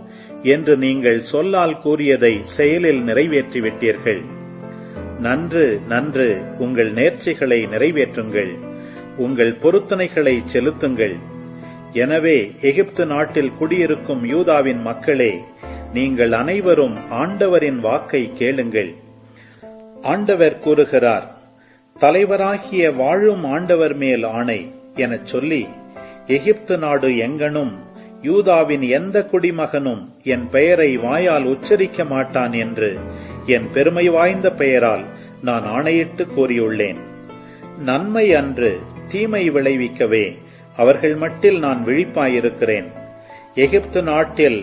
என்று நீங்கள் சொல்லால் கூறியதை செயலில் நிறைவேற்றிவிட்டீர்கள். நன்று நன்று, உங்கள் நேர்ச்சைகளை நிறைவேற்றுங்கள், உங்கள் பொருத்தனைகளை செலுத்துங்கள். எனவே எகிப்து நாட்டில் குடியிருக்கும் யூதாவின் மக்களே, நீங்கள் அனைவரும் ஆண்டவரின் வாக்கை கேளுங்கள். ஆண்டவர் கூறுகிறார்: தலைவராகிய வாழும் ஆண்டவர் மேல் ஆணை எனச் சொல்லி, எகிப்து நாடு எங்கனும் யூதாவின் எந்த குடிமகனும் என் பெயரை வாயால் உச்சரிக்க மாட்டான் என்று என் பெருமை வாய்ந்த பெயரால் நான் ஆணையிட்டு கூறியுள்ளேன். நன்மை அன்று தீமை விளைவிக்கவே அவர்கள் மட்டில் நான் விழிப்பாயிருக்கிறேன். எகிப்து நாட்டில்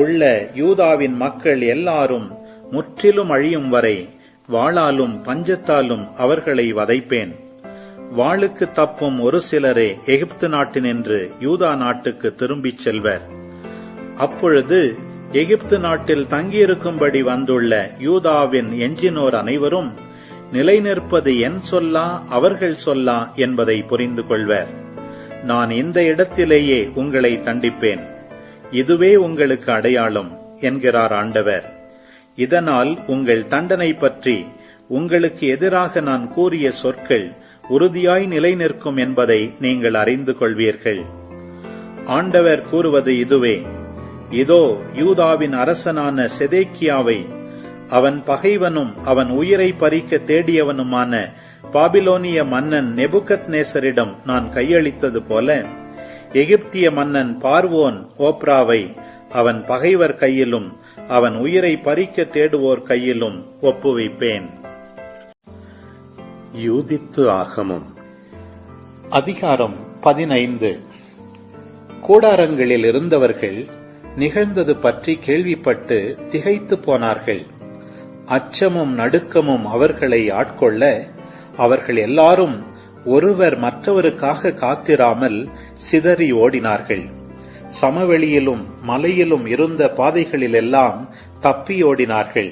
உள்ள யூதாவின் மக்கள் எல்லாரும் முற்றிலும் அழியும் வரை வாளாலும் பஞ்சத்தாலும் அவர்களை வதைப்பேன். வாளுக்கு தப்பும் ஒரு சிலரே எகிப்து நாட்டினின்று யூதா நாட்டுக்கு திரும்பிச் செல்வர். அப்பொழுது எகிப்து நாட்டில் தங்கியிருக்கும்படி வந்துள்ள யூதாவின் எஞ்சினோர் அனைவரும் நிலை நிற்பது என் சொல்லா அவர்கள் சொல்லா என்பதை புரிந்து கொள்வர். நான் இந்த இடத்திலேயே உங்களை தண்டிப்பேன். இதுவே உங்களுக்கு அடையாளம் என்கிறார் ஆண்டவர். இதனால் உங்கள் தண்டனை பற்றி உங்களுக்கு எதிராக நான் கூறிய சொற்கள் உறுதியாய் நிலை நிற்கும் என்பதை நீங்கள் அறிந்து கொள்வீர்கள். ஆண்டவர் கூறுவது இதுவே: இதோ யூதாவின் அரசனான செதேக்கியாவை அவன் பகைவனும் அவன் உயிரை பறிக்க தேடியவனுமான பாபிலோனிய மன்னன் நெபுகத்நேசரிடம் நான் கையளித்தது போல எகிப்திய மன்னன் பார்வோன் ஓப்ராவை அவன் பகைவர் கையிலும் அவன் உயிரை பறிக்க தேடுவோர் கையிலும் ஒப்புவிப்பேன். யூதித்து ஆகமம் அதிகாரம் 15. கூடாரங்களில் இருந்தவர்கள் நிகழ்ந்தது பற்றி கேள்விப்பட்டு திகைத்து போனார்கள். அச்சமும் நடுக்கமும் அவர்களை ஆட்கொள்ள அவர்கள் எல்லாரும் ஒருவர் மற்றவருக்காக காத்திராமல் சிதறி ஓடினார்கள். சமவெளியிலும் மலையிலும் இருந்த பாதைகளிலெல்லாம் தப்பியோடினார்கள்.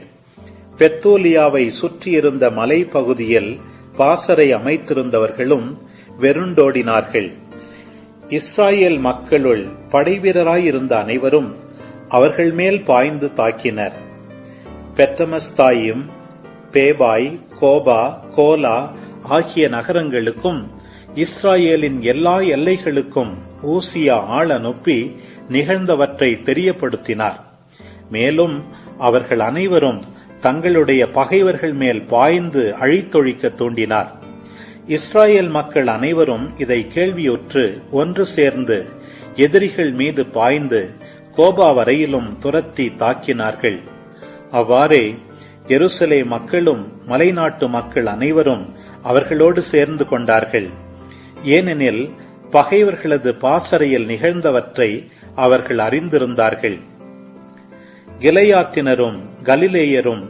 பெத்தோலியாவை சுற்றியிருந்த மலை பகுதியில் பாசறை அமைத்திருந்தவர்களும் வெருண்டோடினார்கள். இஸ்ராயேல் மக்களுள் படைவீரராயிருந்த அனைவரும் அவர்கள் மேல் பாய்ந்து தாக்கினர். பெத்தமஸ்தாயும் பேபாய், கோபா, கோலா ஆகிய நகரங்களுக்கும் இஸ்ராயேலின் எல்லா எல்லைகளுக்கும் ஊசியா ஆள் அனுப்பி நிகழ்ந்தவற்றை தெரியப்படுத்தினார். மேலும் அவர்கள் அனைவரும் தங்களுடைய பகைவர்கள் மேல் பாய்ந்து அழித்தொழிக்க தூண்டினார். இஸ்ராயேல் மக்கள் அனைவரும் இதை கேள்வியுற்று ஒன்று சேர்ந்து எதிரிகள் மீது பாய்ந்து கோபா வரையிலும் துரத்தி தாக்கினார்கள். அவ்வாறே எருசலே மக்களும் மலைநாட்டு மக்கள் அனைவரும் அவர்களோடு சேர்ந்து கொண்டார்கள். ஏனெனில் பகைவர்களது பாசறையில் நிகழ்ந்தவற்றை அவர்கள் அறிந்திருந்தார்கள். கிளையாத்தினரும் கலிலேயரும்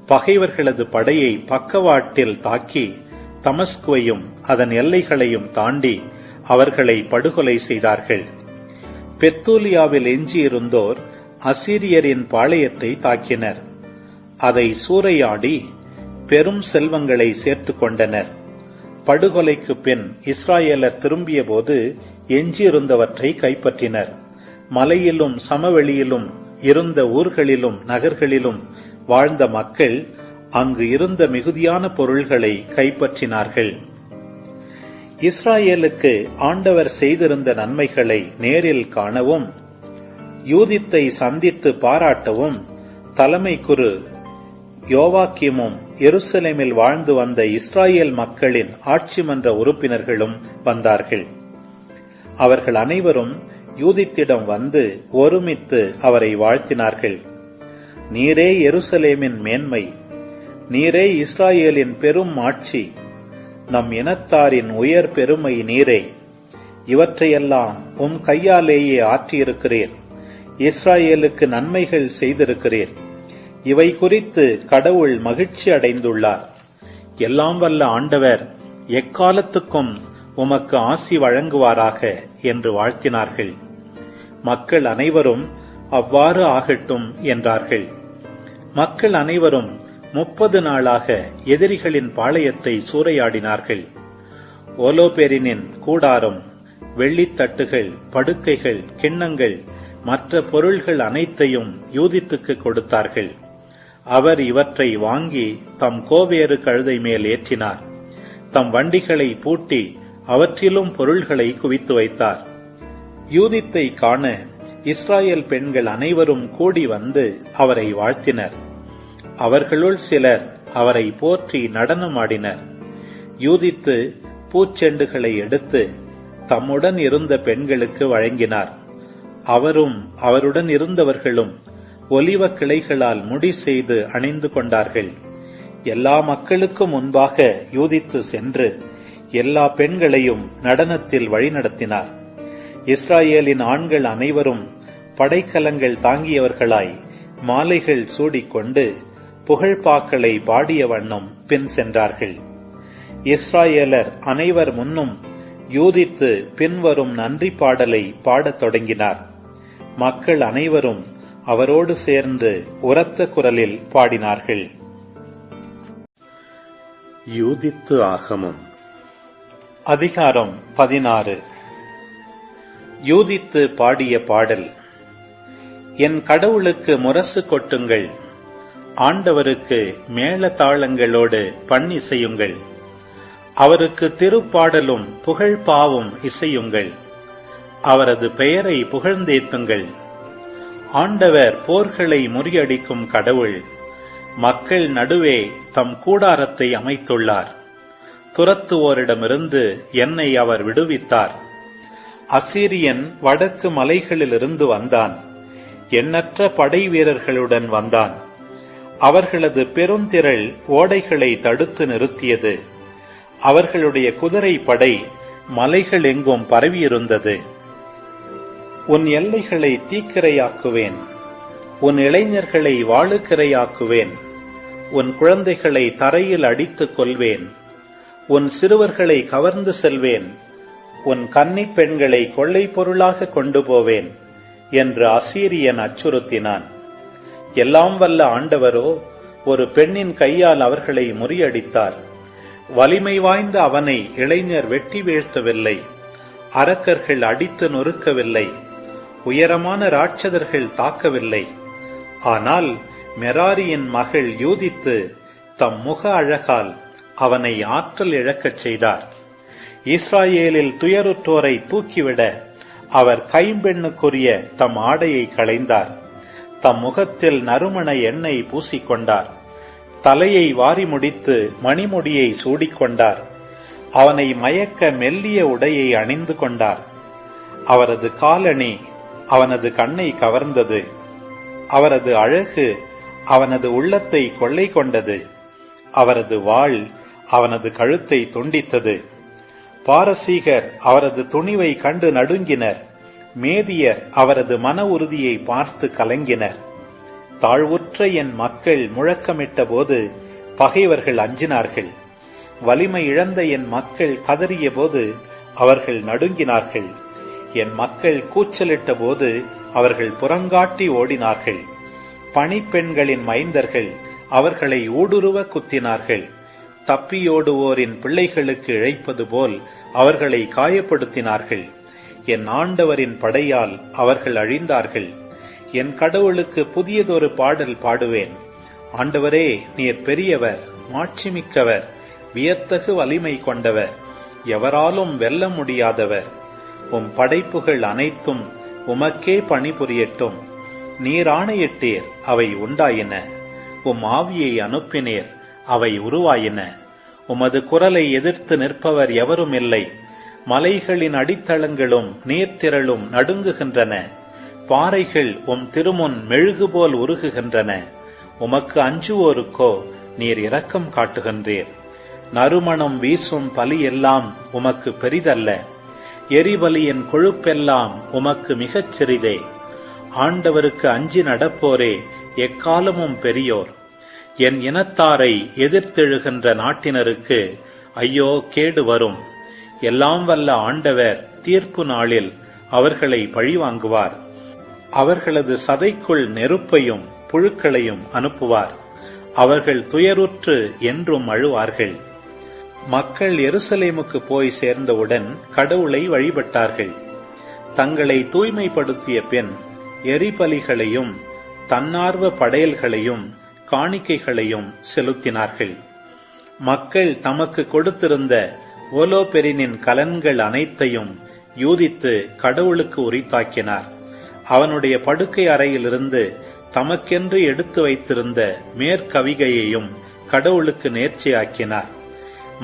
பகைவர்களது படையை பக்கவாட்டில் தாக்கி தமஸ்குவையும் அதன் எல்லைகளையும் தாண்டி அவர்களை படுகொலை செய்தார்கள். பெத்தூலியாவில் எஞ்சியிருந்தோர் அசீரியரின் பாளையத்தை தாக்கினர். அதை சூறையாடி பெரும் செல்வங்களை சேர்த்துக் கொண்டனர். படுகொலைக்கு பின் இஸ்ராயேலர் திரும்பிய போது எஞ்சியிருந்தவற்றை கைப்பற்றினர். மலையிலும் சமவெளியிலும் இருந்த ஊர்களிலும் நகர்களிலும் வாழ்ந்த மக்கள் அங்கு இருந்த மிகுதியான பொருள்களை கைப்பற்றினார்கள். இஸ்ராயேலுக்கு ஆண்டவர் செய்திருந்த நன்மைகளை நேரில் காணவும், யூதித்தை சந்தித்து பாராட்டவும் தலைமை குரு யோவாக்கிமும் எருசலேமில் வாழ்ந்து வந்த இஸ்ராயேல் மக்களின் ஆட்சி மன்ற உறுப்பினர்களும் வந்தார்கள். அவர்கள் அனைவரும் யூதித்திடம் வந்து ஒருமித்து அவரை வாழ்த்தினார்கள். நீரே எருசலேமின் மேன்மை, நீரே இஸ்ராயேலின் பெரும் ஆட்சி, நம் இனத்தாரின் உயர் பெருமை நீரே. இவற்றையெல்லாம் உம் கையாலேயே ஆற்றியிருக்கிறீர். இஸ்ராயேலுக்கு நன்மைகள் செய்திருக்கிறீர். இவை குறித்து கடவுள் மகிழ்ச்சி அடைந்துள்ளார். எல்லாம் வல்ல ஆண்டவர் எக்காலத்துக்கும் உமக்கு ஆசி வழங்குவாராக என்று வாழ்த்தினார்கள். மக்கள் அனைவரும் அவ்வாறு ஆகட்டும் என்றார்கள். மக்கள் அனைவரும் 30 நாளாக எதிரிகளின் பாளையத்தை சூறையாடினார்கள். ஓலோபெரினின் கூடாரம், வெள்ளித்தட்டுகள், படுக்கைகள், கிண்ணங்கள், மற்ற பொருள்கள் அனைத்தையும் யூதித்துக்கு கொடுத்தார்கள். அவர் இவற்றை வாங்கி தம் கோவேறு கழுதை மேல் ஏற்றினார். தம் வண்டிகளை பூட்டி அவற்றிலும் பொருள்களை குவித்து வைத்தார். யூதித்தை காண இஸ்ராயேல் பெண்கள் அனைவரும் கூடி வந்து அவரை வாழ்த்தினர். அவர்களுள் சிலர் அவரை போற்றி நடனமாடினர். யூதித்து பூச்செண்டுகளை எடுத்து தம்முடன் இருந்த பெண்களுக்கு வழங்கினார். அவரும் அவருடன் இருந்தவர்களும் ஒலிவ கிளைகளால் முடி செய்து அணிந்து கொண்டார்கள். எல்லா மக்களுக்கும் முன்பாக யூதித்து சென்று எல்லா பெண்களையும் நடனத்தில் வழிநடத்தினார். இஸ்ராயேலின் ஆண்கள் அனைவரும் படைக்கலங்கள் தாங்கியவர்களாய் மாலைகள் சூடிக்கொண்டு புகழ்பாக்களை பாடிய வண்ணம் பின் சென்றார்கள். இஸ்ராயேலர் அனைவர் முன்னும் யூதித்து பின்வரும் நன்றி பாடலை பாடத் தொடங்கினார். மக்கள் அனைவரும் அவரோடு சேர்ந்து உரத்த குரலில் பாடினார்கள். யூதித்து ஆகமம் அதிகாரம் 16. யூதித்து பாடிய பாடல். என் கடவுளுக்கு முரசு கொட்டுங்கள், ஆண்டவருக்கு மேள தாளங்களோடு பண்ணிசையுங்கள், அவருக்கு திருப்பாடலும் புகழ்பாவும் இசையுங்கள், அவரது பெயரை புகழ்ந்தேத்துங்கள். ஆண்டவர் போர்களை முறியடிக்கும் கடவுள், மக்கள் நடுவே தம் கூடாரத்தை அமைத்துள்ளார். துரத்துவோரிடமிருந்து என்னை அவர் விடுவித்தார். அசீரியன் வடக்கு மலைகளிலிருந்து வந்தான், எண்ணற்ற படை வீரர்களுடன் வந்தான். அவர்களது பெருந்திரள் ஓடைகளை தடுத்து நிறுத்தியது. அவர்களுடைய குதிரை படை மலைகள் எங்கும் பரவியிருந்தது. உன் எல்லைகளை தீக்கிரையாக்குவேன், உன் இளைஞர்களை வாளுக்கிரையாக்குவேன், உன் குழந்தைகளை தரையில் அடித்துக் கொல்வேன், உன் சிறுவர்களை கவர்ந்து செல்வேன், உன் கன்னிப் பெண்களை கொள்ளை பொருளாக கொண்டு போவேன் என்று அசீரியன் அச்சுறுத்தினான். எல்லாம் வல்ல ஆண்டவரோ ஒரு பெண்ணின் கையால் அவர்களை முறியடித்தார். வலிமை வாய்ந்த அவனை இளைஞர் வெட்டி வீழ்த்தவில்லை, அரக்கர்கள் அடித்து நொறுக்கவில்லை, உயரமான ராட்சதர்கள் தாக்கவில்லை. ஆனால் மெராரியின் மகள் யூதித்து தம் முக அழகால் அவனை ஆற்றல் இழக்கச் செய்தார். இஸ்ராயேலில் துயருற்றோரை தூக்கிவிட அவர் கைம்பெண்ணுக்குரிய தம் ஆடையை களைந்தார். தம் முகத்தில் நறுமண எண்ணெய் பூசிக்கொண்டார். தலையை வாரி முடித்து மணிமுடியை சூடிக்கொண்டார். அவனை மயக்க மெல்லிய உடையை அணிந்து கொண்டார். அவரது காலணி அவனது கண்ணை கவர்ந்தது. அவரது அழகு அவனது உள்ளத்தை கொள்ளை கொண்டது. அவரது வாள் அவனது கழுத்தை துண்டித்தது. பாரசீகர் அவரது துணிவை கண்டு நடுங்கினர். மேதியர் அவரது மன உறுதியை பார்த்து கலங்கினர். தாழ்வுற்ற என் மக்கள் முழக்கமிட்ட போது பகைவர்கள் அஞ்சினார்கள். வலிமை இழந்த என் மக்கள் கதறிய போது அவர்கள் நடுங்கினார்கள். என் மக்கள் கூச்சலிட்ட போது அவர்கள் புறங்காட்டி ஓடினார்கள். பணிப்பெண்களின் மைந்தர்கள் அவர்களை ஊடுருவ குத்தினார்கள். தப்பியோடுவோரின் பிள்ளைகளுக்கு இழைப்பது போல் அவர்களை காயப்படுத்தினார்கள். என் ஆண்டவரின் படையால் அவர்கள் அழிந்தார்கள். என் கடவுளுக்கு புதியதொரு பாடல் பாடுவேன். ஆண்டவரே, நீர் பெரியவர், மாட்சிமிக்கவர், வியத்தகு வலிமை கொண்டவர், எவராலும் வெல்ல முடியாதவர். உம் படைப்புகள் அனைத்தும் உமக்கே பணிபுரியட்டும். நீர் ஆணையிட்டீர், அவை உண்டாயின. உம் ஆவியை அனுப்பினீர், அவை உருவாயின. உமது குரலை எதிர்த்து நிற்பவர் எவரும் இல்லை. மலைகளின் அடித்தளங்களும் நீர்த்திரளும் நடுங்குகின்றன. பாறைகள் உம் திருமுன் மெழுகுபோல் உருகுகின்றன. உமக்கு அஞ்சுவோருக்கோ நீர் இரக்கம் காட்டுகின்றீர். நறுமணம் வீசும் பலி எல்லாம் உமக்கு பெரிதல்ல. எரிபலியின் கொழுப்பெல்லாம் உமக்கு மிகச் சிறிதே. ஆண்டவருக்கு அஞ்சி நடப்போரே எக்காலமும் பெரியோர். என் இனத்தாரை எதிர்த்தெழுகின்ற நாட்டினருக்கு ஐயோ கேடு வரும். எல்லாம் வல்ல ஆண்டவர் தீர்ப்பு நாளில் அவர்களை பழிவாங்குவார். அவர்களது சதைக்குள் நெருப்பையும் புழுக்களையும் அனுப்புவார். அவர்கள் துயருற்று என்றும் அழுவார்கள். மக்கள் எருசலேமுக்கு போய் சேர்ந்தவுடன் கடவுளை வழிபட்டார்கள். தங்களை தூய்மைப்படுத்திய பின் எரிபலிகளையும் தன்னார்வ படையல்களையும் காணிக்கைகளையும் செலுத்தினார்கள். மக்கள் தமக்கு கொடுத்திருந்த ஓலோபெரினின் கலன்கள் அனைத்தையும் யூதித்து கடவுளுக்கு உரித்தாக்கினார். அவனுடைய படுக்கை அறையிலிருந்து தமக்கென்று எடுத்து வைத்திருந்த மேற்கவிகையையும் கடவுளுக்கு நேர்ச்சியாக்கினார்.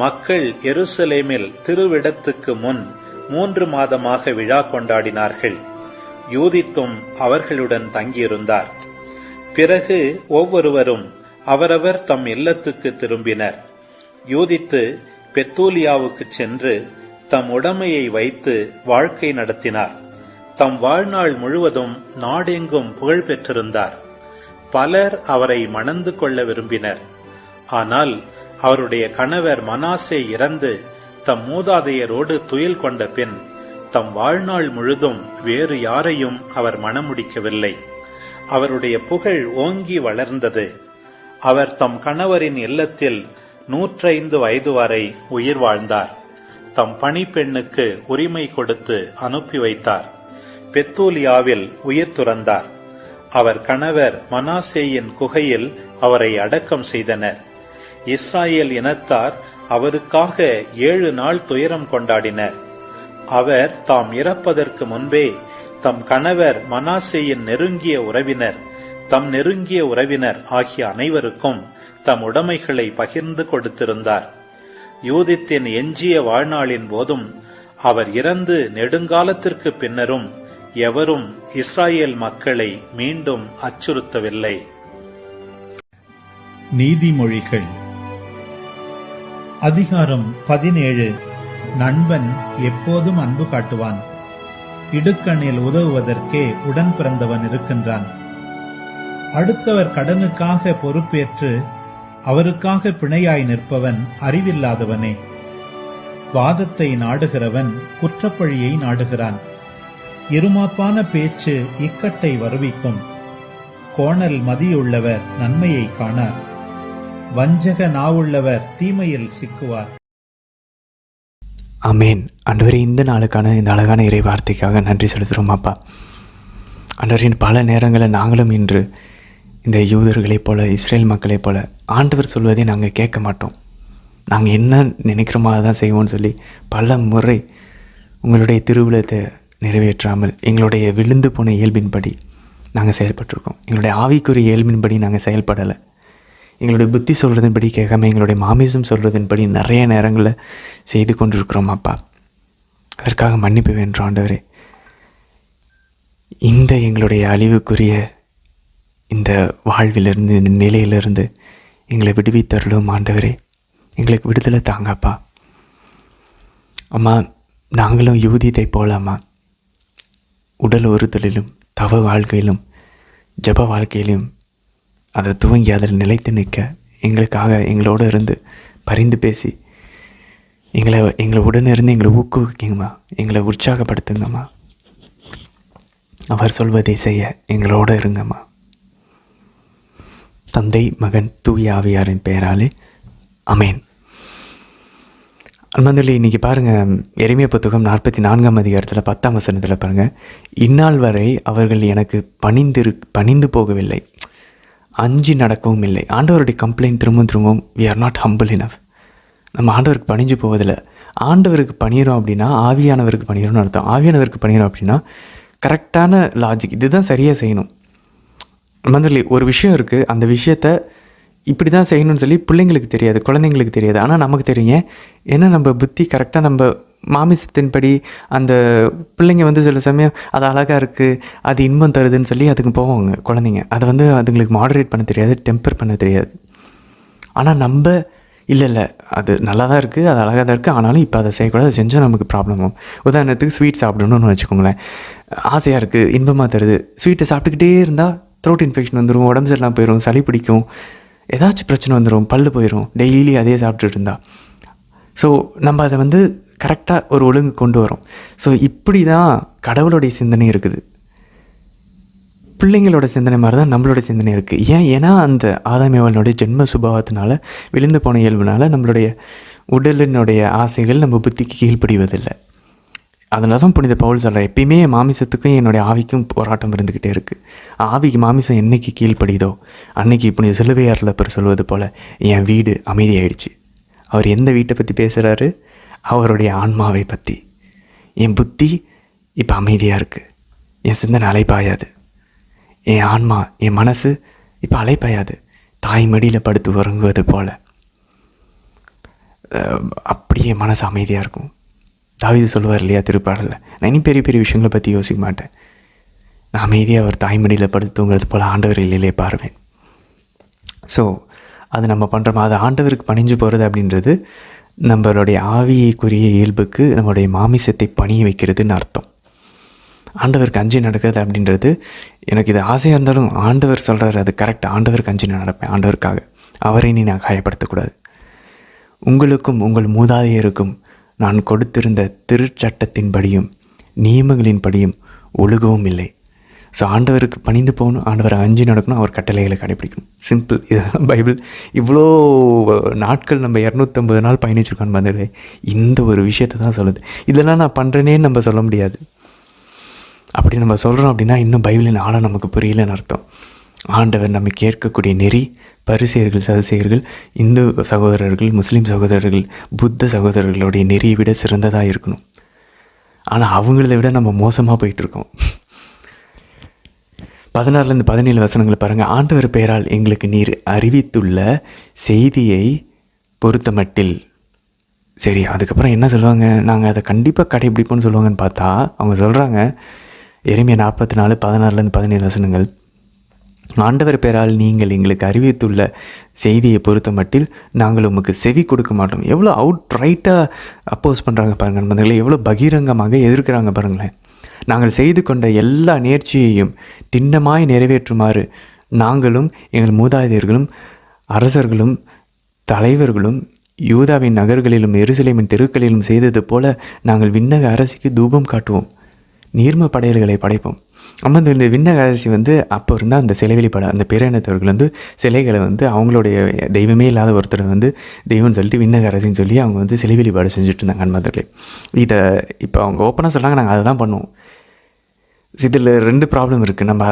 மக்கள் எருசலேமில் திருவிடத்துக்கு முன் 3 மாதமாக விழா கொண்டாடினார்கள். யூதித்தும் அவர்களுடன் தங்கியிருந்தார். பிறகு ஒவ்வொருவரும் அவரவர் தம் இல்லத்துக்கு திரும்பினர். யூதித்து பெத்தூலியாவுக்கு சென்று தம் உடைமையை வைத்து வாழ்க்கை நடத்தினார். தம் வாழ்நாள் முழுவதும் நாடெங்கும் புகழ் பெற்றிருந்தார். பலர் அவரை மணந்து கொள்ள விரும்பினர். ஆனால் அவருடைய கணவர் மனாசே இறந்து தம் மூதாதையரோடு துயில் கொண்ட பின் தம் வாழ்நாள் முழுதும் வேறு யாரையும் அவர் மணமுடிக்கவில்லை. அவருடைய புகழ் ஓங்கி வளர்ந்தது. அவர் தம் கணவரின் இல்லத்தில் 105 வயது வரை உயிர் வாழ்ந்தார். தம் பணிப்பெண்ணுக்கு உரிமை கொடுத்து அனுப்பி வைத்தார். பெத்தூலியாவில் உயிர் துறந்தார். அவர் கணவர் மனாசேயின் குகையில் அவரை அடக்கம் செய்தனர். இஸ்ராயேல் இனத்தார் அவருக்காக 7 நாள் துயரம் கொண்டாடினர். அவர் தாம் இறப்பதற்கு முன்பே தம் கணவர் மனாசேயின் தம் நெருங்கிய உறவினர் ஆகிய அனைவருக்கும் தம் உடைமைகளை பகிர்ந்து கொடுத்திருந்தார். யூதித்தின் எஞ்சிய வாழ்நாளின் போதும் அவர் இறந்து நெடுங்காலத்திற்கு பின்னரும் எவரும் இஸ்ராயேல் மக்களை மீண்டும் அச்சுறுத்தவில்லை. நீதிமொழிகள் அதிகாரம் 17. நண்பன் எப்போதும் அன்பு காட்டுவான். இடுக்கண்ணில் உதவுவதற்கே உடன் பிறந்தவன் இருக்கின்றான். அடுத்தவர் கடனுக்காக பொறுப்பேற்று அவருக்காக பிணையாய் நிற்பவன் அறிவில்லாதவனே. வாதத்தை நாடுகிறவன் குற்றப்பழியை நாடுகிறான். இருமாப்பான பேச்சு இக்கட்டை வருவிக்கும். கோணல் மதியுள்ளவர் நன்மையை காணார். வஞ்சக நாவுள்ளவர் தீமையில் சிக்குவார். ஆமேன். ஆண்டவரே, இந்த நாளுக்கான இந்த அழகான இறை வார்த்தைக்காக நன்றி செலுத்துகிறோம் அப்பா. ஆண்டவரின் பல நேரங்களில் நாங்களும் இன்று இந்த யூதர்களைப் போல இஸ்ரேல் மக்களைப் போல ஆண்டவர் சொல்வதை நாங்கள் கேட்க மாட்டோம். நாங்கள் என்ன நினைக்கிறோமோ அதான் செய்வோம்னு சொல்லி பல முறை உங்களுடைய திருவிழத்தை நிறைவேற்றாமல் எங்களுடைய விழுந்து போன இயல்பின்படி நாங்கள் செயல்பட்டிருக்கோம். எங்களுடைய ஆவிக்குரிய இயல்பின்படி நாங்கள் செயல்படலை. எங்களுடைய புத்தி சொல்கிறதின்படி கேட்காம எங்களுடைய மாமிசம் சொல்கிறதின்படி நிறைய நேரங்களில் செய்து கொண்டிருக்கிறோம் அப்பா. அதற்காக மன்னிப்பு வேண்டுறோம் ஆண்டவரே. இந்த எங்களுடைய அழிவுக்குரிய இந்த வாழ்விலிருந்து, இந்த நிலையிலிருந்து எங்களை விடுவித்தருளும் ஆண்டவரே. எங்களுக்கு விடுதலை தாங்கப்பா. அம்மா, நாங்களும் யூதியத்தை போல அம்மா உடல் ஒருதலிலும் தவ வாழ்க்கையிலும் ஜப வாழ்க்கையிலும் அதை துவங்கி அதில் நிலைத்து நிற்க எங்களுக்காக எங்களோடு இருந்து பரிந்து பேசி எங்களை உடனே இருந்து எங்களை ஊக்குவிக்குங்கம்மா, எங்களை உற்சாகப்படுத்துங்கம்மா. அவர் சொல்வதை செய்ய எங்களோடு இருங்கம்மா. தந்தை, மகன், தூய ஆவியாரின் பெயராலே அமேன். அன்பார்ந்தவர்களே, இன்றைக்கி பாருங்கள், எரேமியா புத்தகம் 44ஆம் அதிகாரத்தில் 10ஆம் வசனத்தில் பாருங்கள், இந்நாள் வரை அவர்கள் எனக்கு பணிந்து போகவில்லை. அஞ்சி நடக்கவும் இல்லை. ஆண்டவருடைய கம்ப்ளைண்ட் திரும்பவும் திரும்பவும் we are not humble enough. நம்ம ஆண்டவருக்கு பணிஞ்சு போவதில்லை. ஆண்டவருக்கு பணிகிறோம் அப்படின்னா ஆவியானவருக்கு பணிகிறோம்னு அர்த்தம். ஆவியானவருக்கு பணிகிறோம் அப்படின்னா கரெக்டான லாஜிக், இதுதான் சரியாக செய்யணும். மந்திரலி ஒரு விஷயம் இருக்குது, அந்த விஷயத்த இப்படி தான் செய்யணும்னு சொல்லி பிள்ளைங்களுக்கு தெரியாது, குழந்தைங்களுக்கு தெரியாது, ஆனால் நமக்கு தெரியுங்க. ஏன்னா நம்ம புத்தி கரெக்டாக நம்ம மாமிசத்தின்படி அந்த பிள்ளைங்க வந்து சில சமயம் அது அழகாக இருக்குது, அது இன்பம் தருதுன்னு சொல்லி அதுக்கு போவாங்க குழந்தைங்க. அதை வந்து அதுங்களுக்கு மாடரேட் பண்ண தெரியாது, டெம்பர் பண்ண தெரியாது. ஆனால் நம்ம இல்லை அது நல்லா தான் இருக்குது, அது அழகாக தான் இருக்குது, ஆனாலும் இப்போ அதை செய்யக்கூடாது, அதை செஞ்சால் நமக்கு ப்ராப்ளம் ஆகும். உதாரணத்துக்கு ஸ்வீட் சாப்பிடணும்னு வச்சுக்கோங்களேன். ஆசையாக இருக்குது, இன்பமாக தருது, ஸ்வீட்டை சாப்பிட்டுக்கிட்டே இருந்தால் த்ரோட் இன்ஃபெக்ஷன் வந்துடும், உடம்பு சரியில்லாமல் போயிடும், சளி பிடிக்கும், ஏதாச்சும் பிரச்சனை வந்துடும், பல்லு போயிடும், டெய்லி அதே சாப்பிட்டுட்டு இருந்தா. ஸோ நம்ம அதை வந்து கரெக்டாக ஒரு ஒழுங்கு கொண்டு வரோம். ஸோ இப்படி தான் கடவுளுடைய சிந்தனை இருக்குது. பிள்ளைங்களோட சிந்தனை மாதிரி தான் நம்மளோட சிந்தனை இருக்குது. ஏன்னா அந்த ஆதாமேவலனுடைய ஜென்ம சுபாவத்தினால, விழுந்து போன இயல்புனால நம்மளுடைய உடலினுடைய ஆசைகள் நம்ம புத்திக்கு கீழ்ப்படிவதில்லை. அதனால தான் புனித பவுல் சொல்கிறார், எப்பயுமே என் மாமிசத்துக்கும் என்னுடைய ஆவிக்கும் போராட்டம் இருந்துக்கிட்டே இருக்குது. ஆவிக்கு மாமிசம் என்னைக்கு கீழ்ப்படிதோ அன்னைக்கு புனித சிலுவையாரில் சொல்வது போல் என் வீடு அமைதியாயிடுச்சு. அவர் எந்த வீட்டை பற்றி பேசுகிறாரு? அவருடைய ஆன்மாவை பற்றி. என் புத்தி இப்போ அமைதியாக இருக்குது, என் சிந்தனை அலைப்பாயாது, என் ஆன்மா என் மனசு இப்போ அலைப்பாயாது, தாய் மடியில் படுத்து உறங்குவது போல் அப்படியே மனசு அமைதியாக இருக்கும். தாவீது சொல்லுவார் இல்லையா திருப்பாடலில், நான் இனி பெரிய பெரிய விஷயங்களை பற்றி யோசிக்க மாட்டேன், நான் அமைதியாக அவர் தாய்மடியில் படுத்து தூங்குறது போல் ஆண்டவர் இல்லையிலே பாருவேன். ஸோ அது நம்ம பண்ணுறோமா? அது ஆண்டவருக்கு பணிஞ்சு போகிறது அப்படின்றது நம்மளுடைய ஆவியைக்குரிய இயல்புக்கு நம்மளுடைய மாமிசத்தை பணிய வைக்கிறதுன்னு அர்த்தம். ஆண்டவருக்கு அஞ்சு நடக்கிறது அப்படின்றது, எனக்கு இது ஆசையாக இருந்தாலும் ஆண்டவர் சொல்கிறாரு அது கரெக்ட், ஆண்டவருக்கு அஞ்சு நான் நடப்பேன், ஆண்டவருக்காக. அவரை நீ நான் காயப்படுத்தக்கூடாது. உங்களுக்கும் உங்கள் மூதாதையருக்கும் நான் கொடுத்திருந்த திருச்சட்டத்தின்படியும் நியமங்களின்படியும் ஒழுகவும் இல்லை. ஸோ ஆண்டவருக்கு பணிந்து போகணும், ஆண்டவரை அஞ்சு நடக்கணும், அவர் கட்டளைகளை கடைப்பிடிக்கணும். சிம்பிள். இதுதான் பைபிள். இவ்வளோ நாட்கள் நம்ம 250 நாள் பயணிச்சிருக்கோன்னு வந்தது இந்த ஒரு விஷயத்தை தான் சொல்லுது. இதெல்லாம் நான் பண்ணுறேனேன்னு நம்ம சொல்ல முடியாது. அப்படி நம்ம சொல்கிறோம் அப்படின்னா இன்னும் பைபிளின் ஆழம் நமக்கு புரியலன்னு அர்த்தம். ஆண்டவர் நம்ம கேட்கக்கூடிய நெறி பரிசேயர்கள், சதுசேயர்கள், இந்து சகோதரர்கள், முஸ்லீம் சகோதரர்கள், புத்த சகோதரர்களுடைய நெறியை விட சிறந்ததாக இருக்கணும். ஆனால் அவங்கள விட நம்ம மோசமாக போயிட்டுருக்கோம். 16-17 வசனங்களை பாருங்கள். ஆண்டவர் பெயரால் எங்களுக்கு நீர் அறிவித்துள்ள செய்தியை பொறுத்த மட்டில். சரி, அதுக்கப்புறம் என்ன சொல்லுவாங்க? நாங்கள் அதை கண்டிப்பாக கடைபிடிப்போம்னு சொல்லுவாங்கன்னு பார்த்தா அவங்க சொல்கிறாங்க, எரேமியா 44:16-17 வசனங்கள், ஆண்டவர் பெயரால் நீங்கள் எங்களுக்கு அறிவித்துள்ள செய்தியை பொறுத்த மட்டில் நாங்கள் உமக்கு செவி கொடுக்க மாட்டோம். எவ்வளோ அவுட் ரைட்டாக அப்போஸ் பண்ணுறாங்க பாருங்கள் நண்பர்களே, எவ்வளோ பகிரங்கமாக எதிர்க்கிறாங்க பாருங்களேன். நாங்கள் செய்து கொண்ட எல்லா நேர்ச்சியையும் திண்ணமாய் நிறைவேற்றுமாறு நாங்களும் எங்கள் மூதாதையர்களும் அரசர்களும் தலைவர்களும் யூதாவின் நகர்களிலும் எருசலேமின் தெருக்களிலும் செய்தது போல நாங்கள் விண்ணக அரசிக்கு தூபம் காட்டுவோம், நீர்ம படையல்களை படைப்போம். அம்மா இந்த விண்ணக அரசி வந்து அப்போ இருந்தால் அந்த சிலை வழிபாடு, அந்த பிற இனத்தவர்கள் வந்து சிலைகளை வந்து அவங்களுடைய தெய்வமே இல்லாத ஒருத்தரை வந்து தெய்வம்னு சொல்லிட்டு விண்ணக அரசின்னு சொல்லி அவங்க வந்து சிலை வழிபாடு செஞ்சுட்டு இருந்தாங்க அன்பார்களே. இதை இப்போ அவங்க ஓப்பனாக சொல்கிறாங்க, நாங்கள் அதை தான் பண்ணுவோம். இதில் 2 ப்ராப்ளம் இருக்குது. நம்ம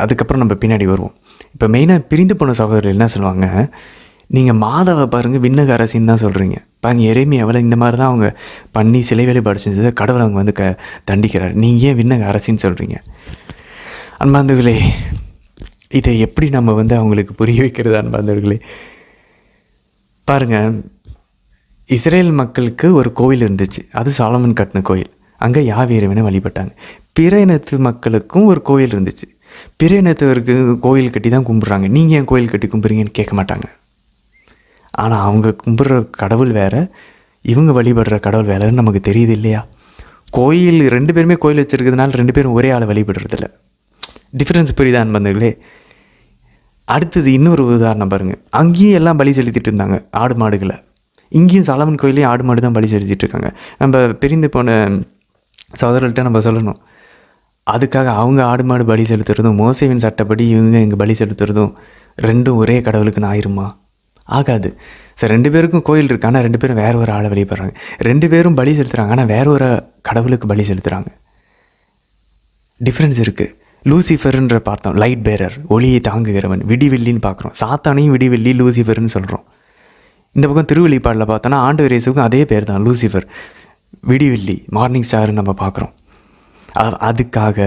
அதுக்கப்புறம் நம்ம பின்னாடி வருவோம். இப்போ மெயினாக பிரிந்து போன சகோதரர்கள் என்ன சொல்லுவாங்க, நீங்கள் மாதாவை பாருங்கள் விண்ணக அரசின்னு தான் சொல்கிறீங்க பாருங்க, எரேமியாவில் இந்த மாதிரி தான் அவங்க பண்ணி சிலை வழிபாடு செஞ்சதை கடவுளை அவங்க வந்து தண்டிக்கிறார், நீங்கள் ஏன் விண்ணக அரசின்னு சொல்கிறீங்க? அன்பாந்தவர்களே, இதை எப்படி நம்ம வந்து அவங்களுக்கு புரிய வைக்கிறது? அன்பாந்தவர்களே பாருங்கள், இஸ்ரேல் மக்களுக்கு ஒரு கோவில் இருந்துச்சு, அது சாலமன் கட்டின கோயில். அங்கே யாவே இறைவனை வழிபட்டாங்க. பிற இனத்து மக்களுக்கும் ஒரு கோயில் இருந்துச்சு. பிற இனத்தவருக்கு கோயில் கட்டி தான் கும்பிட்றாங்க. நீங்கள் ஏன் கோயில் கட்டி கும்பிட்றீங்கன்னு கேட்க மாட்டாங்க. ஆனால் அவங்க கும்பிட்ற கடவுள் வேறு, இவங்க வழிபடுற கடவுள் வேறுன்னு நமக்கு தெரியுது இல்லையா? கோயில் 2 பேருமே கோயில் வச்சுருக்கிறதுனால 2 பேரும் ஒரே ஆளை வழிபடுறதில்ல. டிஃப்ரென்ஸ் புரியுதா அன்பர்களே? அடுத்தது இன்னொரு உதாரணம் பாருங்கள். அங்கேயும் எல்லாம் பலி செலுத்திட்டு இருந்தாங்க ஆடு மாடுகளை. இங்கேயும் சாலமன் கோயிலையும் ஆடு மாடு தான் பலி செலுத்திட்டு இருக்காங்க. நம்ம பிரிந்து போன சகோதரர்கள்ட்ட நம்ம சொல்லணும், அதுக்காக அவங்க ஆடு மாடு பலி செலுத்துறதும் மோசேவின் சட்டப்படி இவங்க இங்கே பலி செலுத்துறதும் 2 ஒரே கடவுளுக்குன்னு ஆயிருமா? ஆகாது. சார் 2 பேருக்கும் கோயில் இருக்குது, ஆனால் 2 பேரும் வேறு ஒரு ஆளை வழிபடுறாங்க. 2 பேரும் பலி செலுத்துகிறாங்க, ஆனால் வேற ஒரு கடவுளுக்கு பலி செலுத்துகிறாங்க. டிஃப்ரென்ஸ் இருக்குது. லூசிஃபர்ன்ற பார்த்தோம், லைட் பேரர், ஒளியை தாங்குகிறவன். விடிவெள்ளின்னு பார்க்குறோம். சாத்தானையும் விடிவெள்ளி லூசிஃபர்னு சொல்கிறோம். இந்த பக்கம் திருவெளிப்பாடில் பார்த்தோன்னா ஆண்டவர் இயேசுவுக்கும் அதே பேர் தான், லூசிஃபர், விடிவெள்ளி, மார்னிங் ஸ்டார்னு நம்ம பார்க்குறோம். அதுக்காக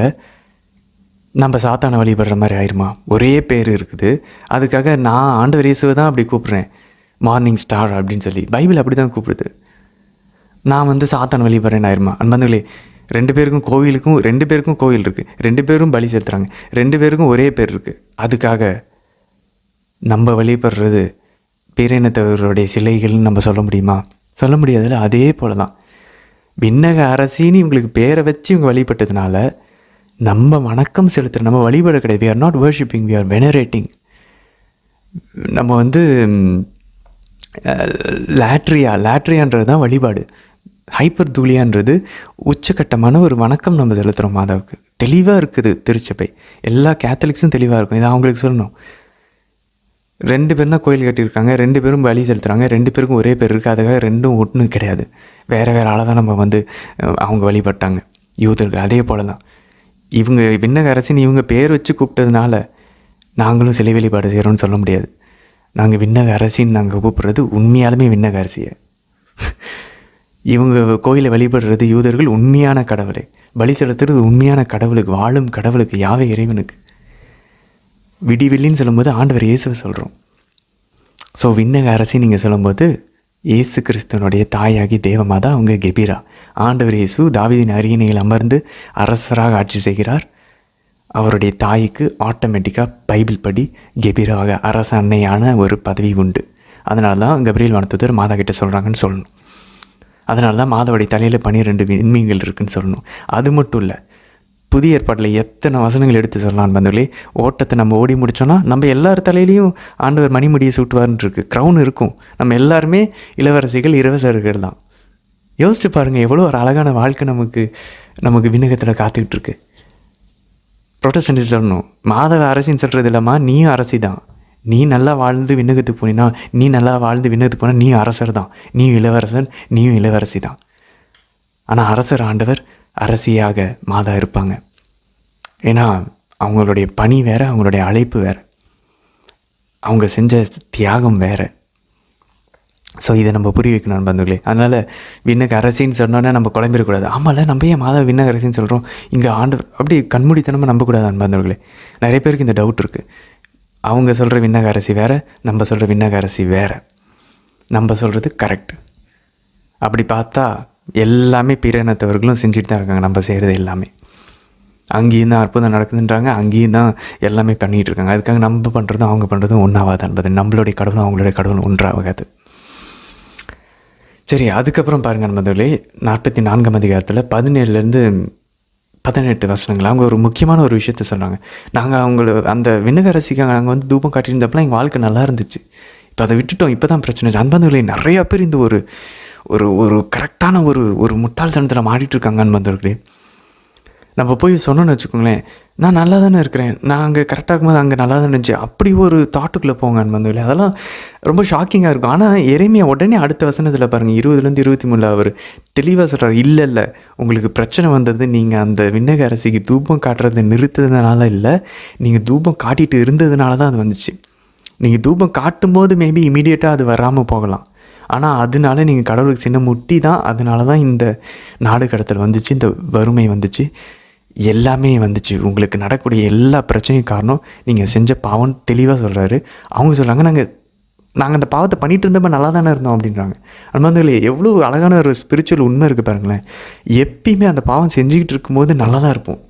நம்ம சாத்தானை வழிபடுற மாதிரி ஆயிருமா? ஒரே பேர் இருக்குது, அதுக்காக நான் ஆண்டவர் இயேசுவை தான் அப்படி கூப்பிட்றேன் மார்னிங் ஸ்டார் அப்படின்னு சொல்லி. பைபிள் அப்படி தான் கூப்பிடுது. நான் வந்து சாத்தானை வழிபடுறேன்னு ஆயிருமா? அன்பர்களே, ரெண்டு பேருக்கும் கோவில் இருக்குது, ரெண்டு பேரும் பலி செலுத்துகிறாங்க, ரெண்டு பேருக்கும் ஒரே பேர் இருக்குது. அதுக்காக நம்ம வழிபடுறது பேரினத்தவருடைய சிலைகள்னு நம்ம சொல்ல முடியுமா? சொல்ல முடியாதுல்ல. அதே போல தான் விண்ணக அரசின்னு இவங்களுக்கு பேரை வச்சு இவங்க வழிபட்டதுனால நம்ம வணக்கம் செலுத்துகிற, நம்ம வழிபட கிடையாது. We are not worshipping, we are venerating. நம்ம வந்து லாட்ரியான்றது தான் வழிபாடு. ஹைப்பர் தூளியான்றது உச்சக்கட்டமான ஒரு வணக்கம் நம்ம செலுத்துகிறோம் மாதாவுக்கு. தெளிவாக இருக்குது திருச்சபை, எல்லா கேத்தலிக்ஸும் தெளிவாக இருக்கும். இதை அவங்களுக்கு சொல்லணும். ரெண்டு பேரும் தான் கோயில் கட்டியிருக்காங்க, ரெண்டு பேரும் பலி செலுத்துகிறாங்க, ரெண்டு பேருக்கும் ஒரே பேர் இருக்குது. அதுக்காக ரெண்டும் ஒன்றும் கிடையாது. வேறு ஆளை தான் நம்ம வந்து அவங்க வழிபட்டாங்க யூதர்கள். அதே போல தான் இவங்க விண்ணக அரசின்னு இவங்க பேர் வச்சு கூப்பிட்டதுனால நாங்களும் சிலை வழிபாடு செய்கிறோன்னு சொல்ல முடியாது. நாங்கள் விண்ணக அரசின்னு நாங்கள் கூப்பிட்றது உண்மையாலுமே விண்ணக அரசியை. இவங்க கோயிலை வழிபடுறது யூதர்கள் உண்மையான கடவுளை, பலி செலுத்துறது உண்மையான கடவுளுக்கு, வாழும் கடவுளுக்கு, யாவே இறைவனுக்கு. விடிவெள்ளின்னு சொல்லும்போது ஆண்டவர் இயேசுவை சொல்கிறோம். ஸோ விண்ணக அரசி நீங்கள் சொல்லும்போது இயேசு கிறிஸ்துவனுடைய தாயாகி தேவமாதா அவங்க கெபிரா. ஆண்டவர் இயேசு தாவீதின் அரியணையில் அமர்ந்து அரசராக ஆட்சி செய்கிறார். அவருடைய தாய்க்கு ஆட்டோமேட்டிக்காக பைபிள் படி கெபிராவாக அரச அன்னையான ஒரு பதவி உண்டு. அதனால தான் கபிரியேல் வானதூதர் மாதா கிட்ட சொல்கிறாங்கன்னு சொல்லணும். அதனால தான் மாதாவுடைய தலையில் 12 விண்மீன்கள் இருக்குதுன்னு சொல்லணும். அது மட்டும் இல்லை, புதிய ஏற்பாட்டில் எத்தனை வசனங்கள் எடுத்து சொல்லலான்னு பந்தங்களே. ஓட்டத்தை நம்ம ஓடி முடித்தோன்னா நம்ம எல்லார் தலையிலையும் ஆண்டவர் மணிமுடியை சூட்டுவார்னு இருக்குது, க்ரௌன் இருக்கும். நம்ம எல்லாருமே இளவரசிகள், இளவரசர்கள் தான். யோசிச்சு பாருங்கள், எவ்வளோ ஒரு அழகான வாழ்க்கை நமக்கு விண்ணகத்தில் காத்துக்கிட்டு இருக்கு. புரோட்டஸ்டன்ட் சொல்லணும், மாதவ அரசின்னு சொல்கிறது இல்லைம்மா, நீயும் அரசி தான். நீ நல்லா வாழ்ந்து விண்ணகத்துக்கு போனீன்னா, நீ நல்லா வாழ்ந்து விண்ணகத்துக்கு போனால் நீ அரசர் தான், நீயும் இளவரசன், நீயும் இளவரசி தான். ஆனால் அரசர் ஆண்டவர், அரசியாக மாதா இருப்பாங்க. ஏன்னா அவங்களுடைய பணி வேறு, அவங்களுடைய அழைப்பு வேறு, அவங்க செஞ்ச தியாகம் வேறு. ஸோ இதை நம்ம புரிய வைக்கணும் நண்பர்களே. அதனால் விண்ணக அரசின்னு சொன்னோன்னே நம்ம குழம்பிடக்கூடாது. ஆமாம்ல, நம்ம ஏன் மாதா விண்ணக அரசின்னு சொல்கிறோம், இங்கே ஆண்டவர் அப்படி கண்மூடித்தனமாக நம்பக்கூடாது நண்பர்களே. நிறைய பேருக்கு இந்த டவுட் இருக்குது. அவங்க சொல்கிற விண்ணக அரசி வேறு, நம்ம சொல்கிற விண்ணக அரசி வேறு. நம்ம சொல்கிறது கரெக்ட். அப்படி பார்த்தா எல்லாமே பிற இனத்தவர்களும் செஞ்சுட்டு தான் இருக்காங்க. நம்ம செய்கிறது எல்லாமே அங்கேயும் தான் அற்புதம் நடக்குதுன்றாங்க, அங்கேயும் தான் எல்லாமே பண்ணிகிட்டு இருக்காங்க. அதுக்காக நம்ம பண்ணுறதும் அவங்க பண்ணுறதும் ஒன்றாகாது என்பது. நம்மளுடைய கடவுளும் அவங்களுடைய கடவுளும் ஒன்றாகாது. சரி, அதுக்கப்புறம் பாருங்கள் நண்பர்களே, 44ஆம் அதிகாரத்தில் 17 வசனங்கள் அவங்க ஒரு முக்கியமான ஒரு விஷயத்த சொல்கிறாங்க. நாங்கள் அவங்கள அந்த விண்ணக அரசிக்காக நாங்கள் வந்து தூபம் காட்டியிருந்தப்பெல்லாம் எங்கள் வாழ்க்கை நல்லா இருந்துச்சு, இப்போ அதை விட்டுட்டோம், இப்போ தான் பிரச்சனை. அன்பர்களே, நிறையா பேர் இந்த ஒரு ஒரு ஒரு கரெக்டான ஒரு முட்டாள்தனத்தில் மாறிட்டுருக்காங்க அன்பர்களே. நம்ம போய் சொன்னோன்னு வச்சுக்கோங்களேன், நான் நல்லா தானே இருக்கிறேன், நான் அங்கே கரெக்டாக இருக்கும்போது அங்கே நல்லா தானே இருந்துச்சு, அப்படி ஒரு தாட்டுக்குள்ளே போங்க அன்பர்களே. அதெல்லாம் ரொம்ப ஷாக்கிங்காக இருக்கும். ஆனால் எரேமியா உடனே அடுத்த வசனத்தில் பாருங்கள், 20-23 அவர் தெளிவாக சொல்கிறார், இல்லை உங்களுக்கு பிரச்சனை வந்தது நீங்கள் அந்த விண்ணக அரசிக்கு தூபம் காட்டுறதை நிறுத்ததுனால இல்லை, நீங்கள் தூபம் காட்டிகிட்டு இருந்ததுனால தான் அது வந்துச்சு. நீங்கள் தூபம் காட்டும்போது மேபி இமீடியட்டாக அது வராமல் போகலாம், ஆனால் அதனால நீங்கள் கடவுளுக்கு சின்ன முட்டி தான், அதனால தான் இந்த நாடு கடத்தல் வந்துச்சு, இந்த வறுமை வந்துச்சு, எல்லாமே வந்துச்சு. உங்களுக்கு நடக்கக்கூடிய எல்லா பிரச்சனையும் காரணம் நீங்கள் செஞ்ச பாவம் தெளிவாக சொல்கிறாரு. அவங்க சொல்கிறாங்க, நாங்கள் அந்த பாவத்தை பண்ணிகிட்டு இருந்தப்போ நல்லா தானே இருந்தோம் அப்படின்றாங்க. அந்த மாதிரி எவ்வளோ அழகான ஒரு ஸ்பிரிச்சுவல் உண்மை இருக்குது பாருங்களேன். எப்பயுமே அந்த பாவம் செஞ்சுக்கிட்டு இருக்கும்போது நல்லா தான் இருப்போம்.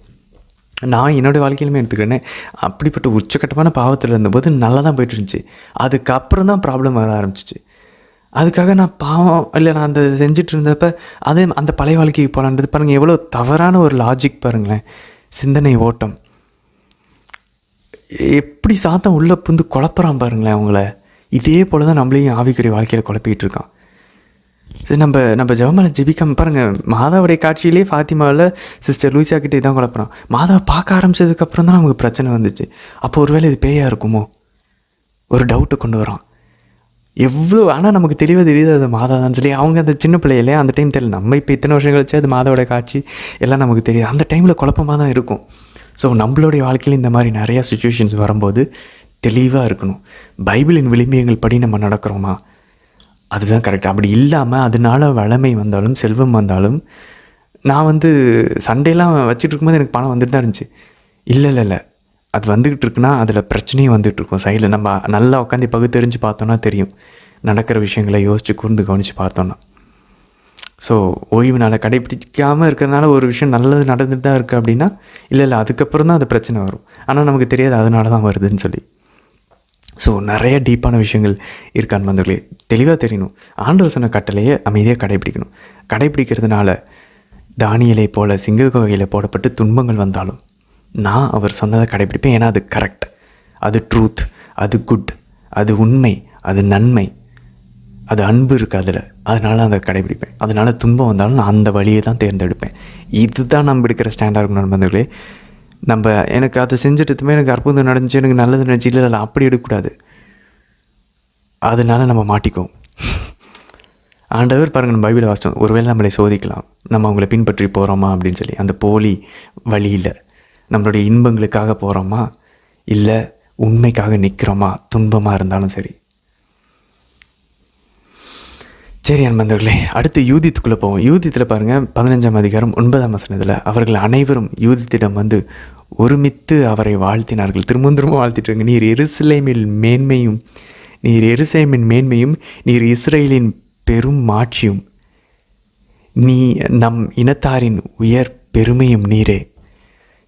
நான் என்னோடய வாழ்க்கையிலுமே எடுத்துக்கிறேன்னே, அப்படிப்பட்ட உச்சக்கட்டமான பாவத்தில் இருந்தபோது நல்லா தான் போய்ட்டு இருந்துச்சு. அதுக்கப்புறம் தான் ப்ராப்ளம் வர ஆரம்பிச்சிச்சு. அதுக்காக நான் பாவம் இல்லை, நான் அந்த செஞ்சுட்டு இருந்தப்போ அதே அந்த பழைய வாழ்க்கைக்கு போகலான்றது பாருங்கள், எவ்வளோ தவறான ஒரு லாஜிக் பாருங்களேன், சிந்தனை ஓட்டம். எப்படி சாத்தம் உள்ளே புந்து குழப்பறான் பாருங்களேன் அவங்கள. இதே போல் தான் நம்மளையும் ஆவிக்குரிய வாழ்க்கையில் குழப்பிக்கிட்டு இருக்கான். சரி, நம்ம ஜெபமாலை ஜெபிக்காம பாருங்கள், மாதாவுடைய காட்சியிலே ஃபாத்திமாவில் சிஸ்டர் லூசியா கிட்டே தான் குழப்பறான். மாதாவை பார்க்க ஆரம்பித்ததுக்கப்புறம் தான் நமக்கு பிரச்சனை வந்துச்சு. அப்போ ஒருவேளை இது பேயாக இருக்குமோ ஒரு டவுட்டை கொண்டு வரான். எவ்வளோ ஆனால் நமக்கு தெளிவாக தெரியுது அது மாதா தான் சொல்லி. அவங்க அந்த சின்ன பிள்ளையிலே அந்த டைம் தெரியல, நம்ம இப்போ இத்தனை வருஷம் கழிச்சு அது மாதாவோட காட்சி எல்லாம் நமக்கு தெரியுது. அந்த டைமில் குழப்பமாக தான் இருக்கும். ஸோ நம்மளுடைய வாழ்க்கையில் இந்த மாதிரி நிறையா சுச்சுவேஷன்ஸ் வரும்போது தெளிவாக இருக்கணும். பைபிளின் விளிம்பியங்கள் படி நம்ம நடக்கிறோமா, அதுதான் கரெக்ட். அப்படி இல்லாமல் அதனால வளமை வந்தாலும் செல்வம் வந்தாலும், நான் சண்டையெல்லாம் வச்சுட்டு இருக்கும்போது எனக்கு பணம் வந்துட்டு தான் இருந்துச்சு. இல்லை, அது வந்துக்கிட்டு இருக்குன்னா அதில் பிரச்சனையும் வந்துகிட்ருக்கும். சைடில் நம்ம நல்லா உட்காந்து பகுத்தறிஞ்சு பார்த்தோன்னா தெரியும், நடக்கிற விஷயங்களை யோசித்து கூர்ந்து கவனித்து பார்த்தோன்னா. ஸோ ஓய்வு நாளை கடைப்பிடிக்காமல் இருக்கிறதுனால ஒரு விஷயம் நல்லது நடந்துட்டு தான் இருக்குது அப்படின்னா, இல்லை அதுக்கப்புறம் தான் அது பிரச்சனை வரும். ஆனால் நமக்கு தெரியாது அதனால தான் வருதுன்னு சொல்லி. ஸோ நிறைய டீப்பான விஷயங்கள் இருக்கான்னு வந்தவர்களே தெளிவாக தெரியணும். ஆண்டவர் சொன்ன கட்டளையை அமைதியாக கடைப்பிடிக்கணும். கடைப்பிடிக்கிறதுனால தானியலை போல சிங்க வகையில் போடப்பட்டு துன்பங்கள் வந்தாலும் நான் அவர் சொன்னதை கடைப்பிடிப்பேன். ஏன்னா அது கரெக்ட், அது ட்ரூத், அது குட், அது உண்மை, அது நன்மை, அது அன்பு இருக்குது அதில். அதனால் அதை கடைப்பிடிப்பேன். அதனால் துன்பம் வந்தாலும் நான் அந்த வழியை தான் தேர்ந்தெடுப்பேன். இதுதான் நம்ம எடுக்கிற ஸ்டாண்டாக இருக்கணும் நண்பர்களே. நம்ம எனக்கு அதை செஞ்சுட்டுமே எனக்கு அற்புதம் நடந்துச்சு, எனக்கு நல்லது நடந்துச்சு, இல்லை அப்படி எடுக்கக்கூடாது. அதனால நம்ம மாட்டிக்குவோம். ஆண்டவர் பாருங்கள், நம்ம பைபிளை வாசித்தோம், ஒருவேளை நம்மளை சோதிக்கலாம், நம்ம அவங்கள பின்பற்றி போகிறோமா அப்படின்னு சொல்லி. அந்த போலி வழியில் நம்மளுடைய இன்பங்களுக்காக போகிறோமா, இல்லை உண்மைக்காக நிற்கிறோமா, துன்பமாக இருந்தாலும் சரி. சரி அன்பர்களே, அடுத்து யூதித்துக்குள்ளே போவோம். யூதித்தில் பாருங்கள் 15ஆம் அதிகாரம் 9ஆம் வசனத்தில், அவர்கள் அனைவரும் யூதித்திடம் ஒருமித்து அவரை வாழ்த்தினார்கள். திரும்ப வாழ்த்திட்டாங்க. நீர் எருசலேமின் மேன்மையும், நீர் இஸ்ரேலின் பெரும் மாட்சியும், நீ நம் இனத்தாரின் உயர் பெருமையும் நீரே.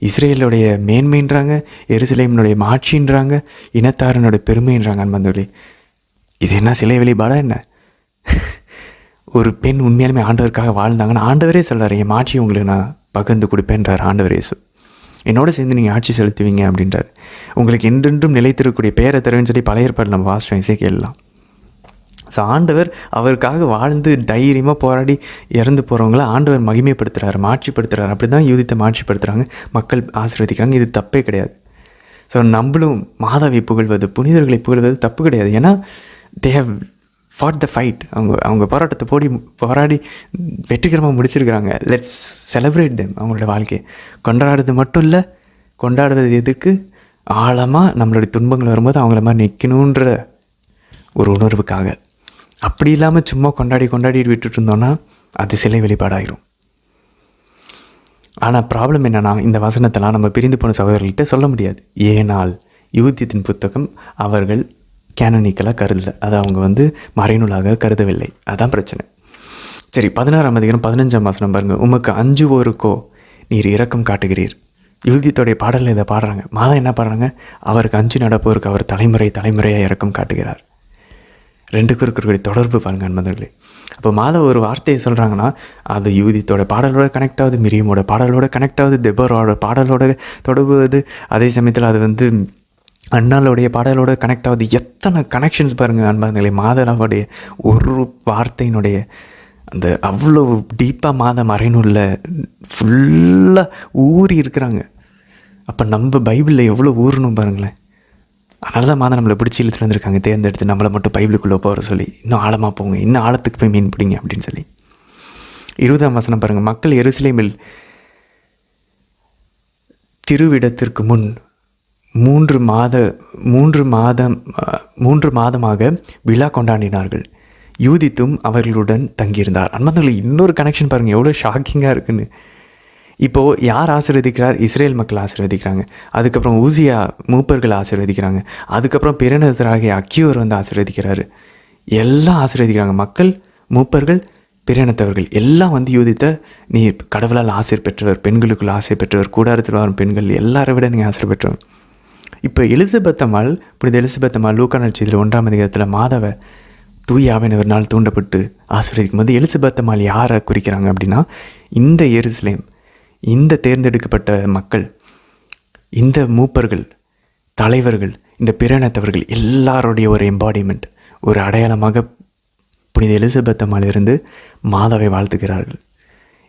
இஸ்ரேலுடைய மேன்மைன்றாங்க, எருசலேமினுடைய மாட்சின்றாங்க, இனத்தாரனுடைய பெருமைன்றாங்க. அன்பர்களே, இது என்ன சிலை வெளிப்பாடா என்ன? ஒரு பெண் உண்மையாலுமே ஆண்டவருக்காக வாழ்ந்தாங்கன்னா ஆண்டவரே சொல்கிறார், என் மாட்சியை உங்களுக்கு நான் பகிர்ந்து கொடுப்பேன்றார் ஆண்டவர் இயேசு. என்னோட சேர்ந்து நீங்கள் ஆட்சி செலுத்துவீங்க அப்படின்றார். உங்களுக்கு என்றென்றும் நிலைத்திருக்கக்கூடிய பேரை தருவேன்னு சொல்லி பழைய ஏற்பாடு நம்ம வாசிச்சோம், இசைக்கேல்லாம். ஸோ ஆண்டவர் அவருக்காக வாழ்ந்து தைரியமாக போராடி இறந்து போகிறவங்கள ஆண்டவர் மகிமைப்படுத்துகிறார், மாட்சிப்படுத்துகிறார். அப்படி தான் யூதித்தை மாட்சிப்படுத்துகிறாங்க, மக்கள் ஆசீர்வதிக்கிறாங்க. இது தப்பே கிடையாது. ஸோ நம்மளும் மாதாவை புகழ்வது, புனிதர்களை புகழ்வது தப்பு கிடையாது. ஏன்னா தே ஹவ் ஃபாட் த ஃபைட். அவங்க போராட்டத்தை போராடி வெற்றிகரமாக முடிச்சிருக்கிறாங்க. Let's celebrate them. அவங்களோட வாழ்க்கையை கொண்டாடுறது மட்டும் இல்லை, கொண்டாடுவது எதுக்கு, ஆழமாக நம்மளுடைய துன்பங்கள் வரும்போது அவங்கள மாதிரி நிற்கணுன்ற ஒரு உணர்வுக்காக. அப்படி இல்லாமல் சும்மா கொண்டாடிட்டு விட்டுட்டு இருந்தோன்னா அது சிலை வெளிப்பாடாயிரும். ஆனால் ப்ராப்ளம் என்னென்னா, இந்த வசனத்தெல்லாம் நம்ம பிரிந்து போன சகோதரர்கள்ட்ட சொல்ல முடியாது. ஏனால் யூதித்தின் புத்தகம் அவர்கள் கேனனிக்கலாக கருதலை, அதை அவங்க மறைநூலாக கருதவில்லை. அதுதான் பிரச்சனை. சரி, 16ஆம் அதிகாரம் 15ஆம் வசனம் பாருங்கள். உமக்கு அஞ்சுவோருக்கோ நீர் இரக்கம் காட்டுகிறீர். யூதித்தோடைய பாடலில் இதை பாடுறாங்க. மாதம் என்ன பாடுறாங்க? அவருக்கு அஞ்சு நடப்போருக்கு அவர் தலைமுறையாக இரக்கம் காட்டுகிறார். ரெண்டுக்கும் இருக்கிற தொடர்பு பாருங்கள் அன்பர்களே. அப்போ மாதா ஒரு வார்த்தையை சொல்கிறாங்கன்னா அது யூதித்தோட பாடலோட கனெக்ட் ஆகுது, மிரியமோட பாடலோட கனெக்ட் ஆகுது, தெபோராவோட பாடலோட தொடர்புவது. அதே சமயத்தில் அது அண்ணாளுடைய பாடலோட கனெக்ட் ஆகுது. எத்தனை கனெக்ஷன்ஸ் பாருங்கள் அன்பர்களே. மாதாவுடைய ஒரு வார்த்தையினுடைய அந்த அவ்வளோ டீப்பாக மாதம் மறைநூலில் ஃபுல்லாக ஊறி இருக்கிறாங்க. அப்போ நம்ம பைபிளில் எவ்வளோ ஊறணும் பாருங்களேன். அதனால தான் மாதம் நம்மளை பிடிச்சி இழுத்துட்டு வந்திருக்காங்க, தேர்ந்தெடுத்து நம்மளை மட்டும் பைபிளுக்குள்ளே போகிற சொல்லி, இன்னும் ஆழமாக போங்க, இன்னும் ஆழத்துக்கு போய் மீன் பிடிங்க அப்படின்னு சொல்லி. 20ஆம் வசனம் பாருங்கள். மக்கள் எருசலேமில் திருவிடத்திற்கு முன் 3 மாதமாக விழா கொண்டாடினார்கள். யூதித்தும் அவர்களுடன் தங்கியிருந்தார். அன்பர்களே, இன்னொரு கனெக்ஷன் பாருங்கள், எவ்வளோ ஷாக்கிங்காக இருக்குன்னு. இப்போது யார் ஆசீர்வதிக்கிறார்? இஸ்ரேல் மக்கள் ஆசீர்வதிக்கிறாங்க. அதுக்கப்புறம் ஊசியா மூப்பர்கள் ஆசீர்வதிக்கிறாங்க. அதுக்கப்புறம் பிறனத்தராகிய அக்கியோர் ஆசீர்வதிக்கிறாரு. எல்லாம் ஆசீர்வதிக்கிறாங்க. மக்கள், மூப்பர்கள், பிறனத்தவர்கள் எல்லாம் யூதித்த நீ கடவுளால் ஆசீர் பெற்றவர், பெண்களுக்குள் ஆசை பெற்றவர், கூடாரத்தில் வரும் பெண்கள் எல்லாரை விட நீங்கள் ஆசீர் பெற்றவர். இப்போ புனித எலிசபெத் அம்மாள் லூக்கா நற்செய்தியில் 1ஆம் அதிகாரத்தில் மாதாவை தூய ஆவியானவரினால் தூண்டப்பட்டு ஆசீர்வதிக்கும் போது எலிசபெத் அம்மாள் யாரை குறிக்கிறாங்க அப்படின்னா, இந்த எருசலேம், இந்த தேர்ந்தெடுக்கப்பட்ட மக்கள், இந்த மூப்பர்கள், தலைவர்கள், இந்த பிறனத்தவர்கள் எல்லாருடைய ஒரு எம்பாடிமெண்ட், ஒரு அடையாளமாக புனித எலிசபெத் அம்மாளிலிருந்து மாதாவை வாழ்த்துகிறார்கள்.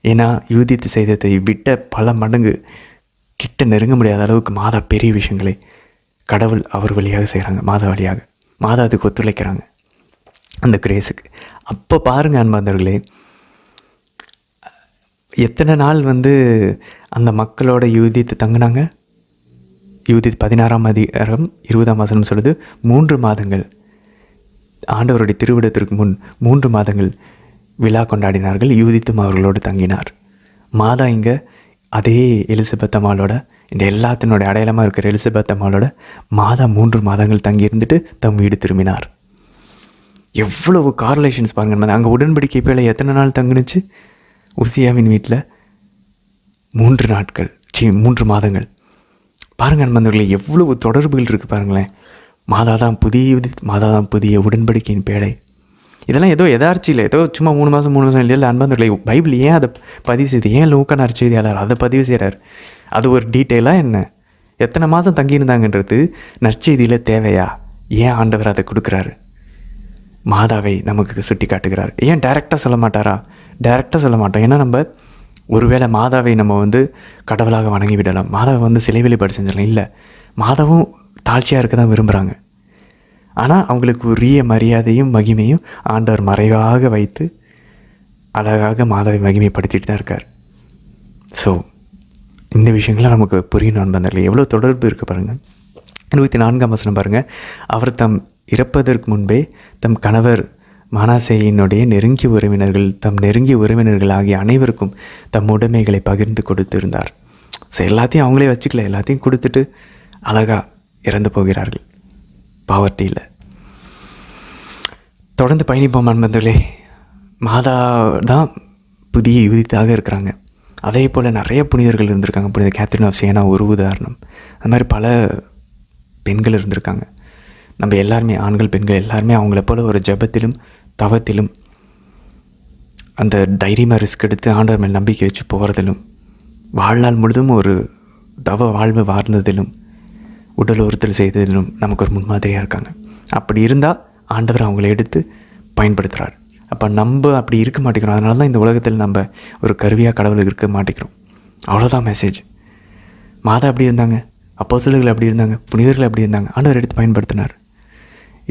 ஏன்னா யூதித்து செய்ததை விட்ட பல மடங்கு கிட்ட நெருங்க முடியாத அளவுக்கு மாதா பெரிய விஷயங்களை கடவுள் அவர் வழியாக செய்கிறாங்க, மாதா வழியாக. மாதா அதுக்கு ஒத்துழைக்கிறாங்க, அந்த கிரேஸுக்கு. அப்போ பாருங்கள் அன்பர்களே, எத்தனை நாள் அந்த மக்களோட யூதித்து தங்கினாங்க? யூதித் 16ஆம் அதிகாரம் 20ஆம் வசனம் சொல்லுது, 3 மாதங்கள் ஆண்டவருடைய திருவிடத்திற்கு முன் 3 மாதங்கள் விழா கொண்டாடினார்கள். யூதித்தும் அவர்களோடு தங்கினார். மாதா இங்கே அதே எலிசபெத் அம்மாளோட, இந்த எல்லாத்தினுடைய அடையாளமாக இருக்கிற எலிசபெத் அம்மாளோட மாதா 3 மாதங்கள் தங்கி இருந்துட்டு தம் வீடு திரும்பினார். எவ்வளவு கார்லேஷன்ஸ் பாருங்கள். அங்கே உடன்படிக்கை பேழை எத்தனை நாள் தங்குனுச்சு? உசியாவின் வீட்டில் 3 நாட்கள், 3 மாதங்கள். பாருங்கள் நண்பர்களே, எவ்வளவு தொடர்புகள் இருக்குது பாருங்களேன். மாதா தான் புதிய உடன்படிக்கையின் பேழை. இதெல்லாம் ஏதோ எதார்ச்சியில் ஏதோ சும்மா 3 மாதம் இல்லையா அன்பர்களே. பைபிள் ஏன் அதை பதிவு செய்து, ஏன் லூக்கா நற்செய்தியாளர் அதை பதிவு செய்கிறார்? அது ஒரு டீட்டெயிலாக என்ன, எத்தனை மாதம் தங்கியிருந்தாங்கன்றது நற்செய்தியில் தேவையா? ஏன் ஆண்டவர் அதை கொடுக்குறாரு? மாதாவை நமக்கு சுட்டி காட்டுகிறார். ஏன் டைரெக்டாக சொல்ல மாட்டாரா? டைரெக்டாக சொல்ல மாட்டோம். ஏன்னா நம்ம ஒருவேளை மாதாவை நம்ம கடவுளாக வணங்கி விடலாம், மாதாவை சிலை வழிபாடு செஞ்சிடலாம். இல்லை, மாதாவும் தாழ்ச்சியாக இருக்க தான் விரும்புகிறாங்க. ஆனால் அவங்களுக்கு உரிய மரியாதையும் மகிமையும் ஆண்டவர் மறைவாக வைத்து அழகாக மாதாவை மகிமைப்படுத்திட்டு தான் இருக்கார். ஸோ இந்த விஷயங்கள்லாம் நமக்கு புரியணும் நண்பர்களே. எவ்வளோ தொடர்பு இருக்குது பாருங்கள். 24ஆம் வசனம் பாருங்கள். அவர் தம் இறப்பதற்கு முன்பே தம் கணவர் மனாசேயினுடைய நெருங்கிய உறவினர்கள் ஆகிய அனைவருக்கும் தம் உடைமைகளை பகிர்ந்து கொடுத்திருந்தார். ஸோ எல்லாத்தையும் அவங்களே வச்சுக்கல, எல்லாத்தையும் கொடுத்துட்டு அழகாக இறந்து போகிறார்கள் பாவர்ட்டியில். தொடர்ந்து பயணிப்போம் நண்பர்களே. மாதா தான் புதிய யூதித்தாக இருக்கிறாங்க. அதே போல் நிறைய புனிதர்கள் இருந்திருக்காங்க. புனித கேத்ரின் ஆஃப் சியனா ஒரு உதாரணம். அது மாதிரி பல பெண்கள் இருந்திருக்காங்க. நம்ம எல்லாருமே, ஆண்கள் பெண்கள் எல்லாருமே அவங்கள போல் ஒரு ஜெபத்திலும் தவத்திலும் அந்த தைரியமாக ரிஸ்க் எடுத்து ஆண்டவர் மேல் நம்பிக்கை வச்சு போகிறதிலும், வாழ்நாள் முழுதும் ஒரு தவ வாழ்வு வாழ்ந்ததிலும், உடல் உறுத்தல் செய்ததிலும் நமக்கு ஒரு முன்மாதிரியாக இருக்காங்க. அப்படி இருந்தால் ஆண்டவர் அவங்கள எடுத்து பயன்படுத்துகிறார். அப்போ நம்ம அப்படி இருக்க மாட்டேங்கிறோம். அதனால தான் இந்த உலகத்தில் நம்ம ஒரு கருவியாக கடவுளுக்கு இருக்க மாட்டேங்கிறோம். அவ்வளோதான் மெசேஜ். மாதா அப்படி இருந்தாங்க, அப்போஸ்தலர்கள் அப்படி இருந்தாங்க, புனிதர்கள் அப்படி இருந்தாங்க, ஆண்டவர் எடுத்து பயன்படுத்தினார்.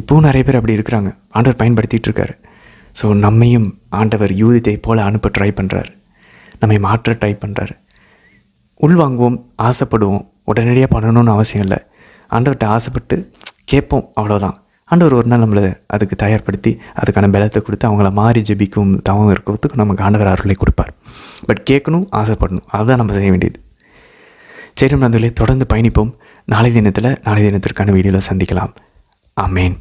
இப்போவும் நிறைய பேர் அப்படி இருக்கிறாங்க, ஆண்டவர் பயன்படுத்திகிட்டு இருக்காரு. ஸோ நம்மையும் ஆண்டவர் யூதித்தை போல் அனுப்ப ட்ரை பண்ணுறாரு, நம்மை மாற்ற ட்ரை பண்ணுறாரு. உள்வாங்குவோம், ஆசைப்படுவோம். உடனடியாக பண்ணணும்னு அவசியம் இல்லை. ஆண்டவர்கிட்ட ஆசைப்பட்டு கேட்போம், அவ்வளோதான். ஆண்டவர் ஒரு நாள் நம்மளை அதுக்கு தயார்படுத்தி அதுக்கான பலத்தை கொடுத்து அவங்கள மாறி ஜெபிக்கும் தவம் இருக்கிறதுக்கு நமக்கு ஆண்டவர் அருளை கொடுப்பார். பட் கேட்கணும், ஆசைப்படணும், அதுதான் நம்ம செய்ய வேண்டியது. சரி நண்பர்களே, தொடர்ந்து பயணிப்போம். நாளை தினத்திற்கான வீடியோவில் சந்திக்கலாம். ஆமேன்.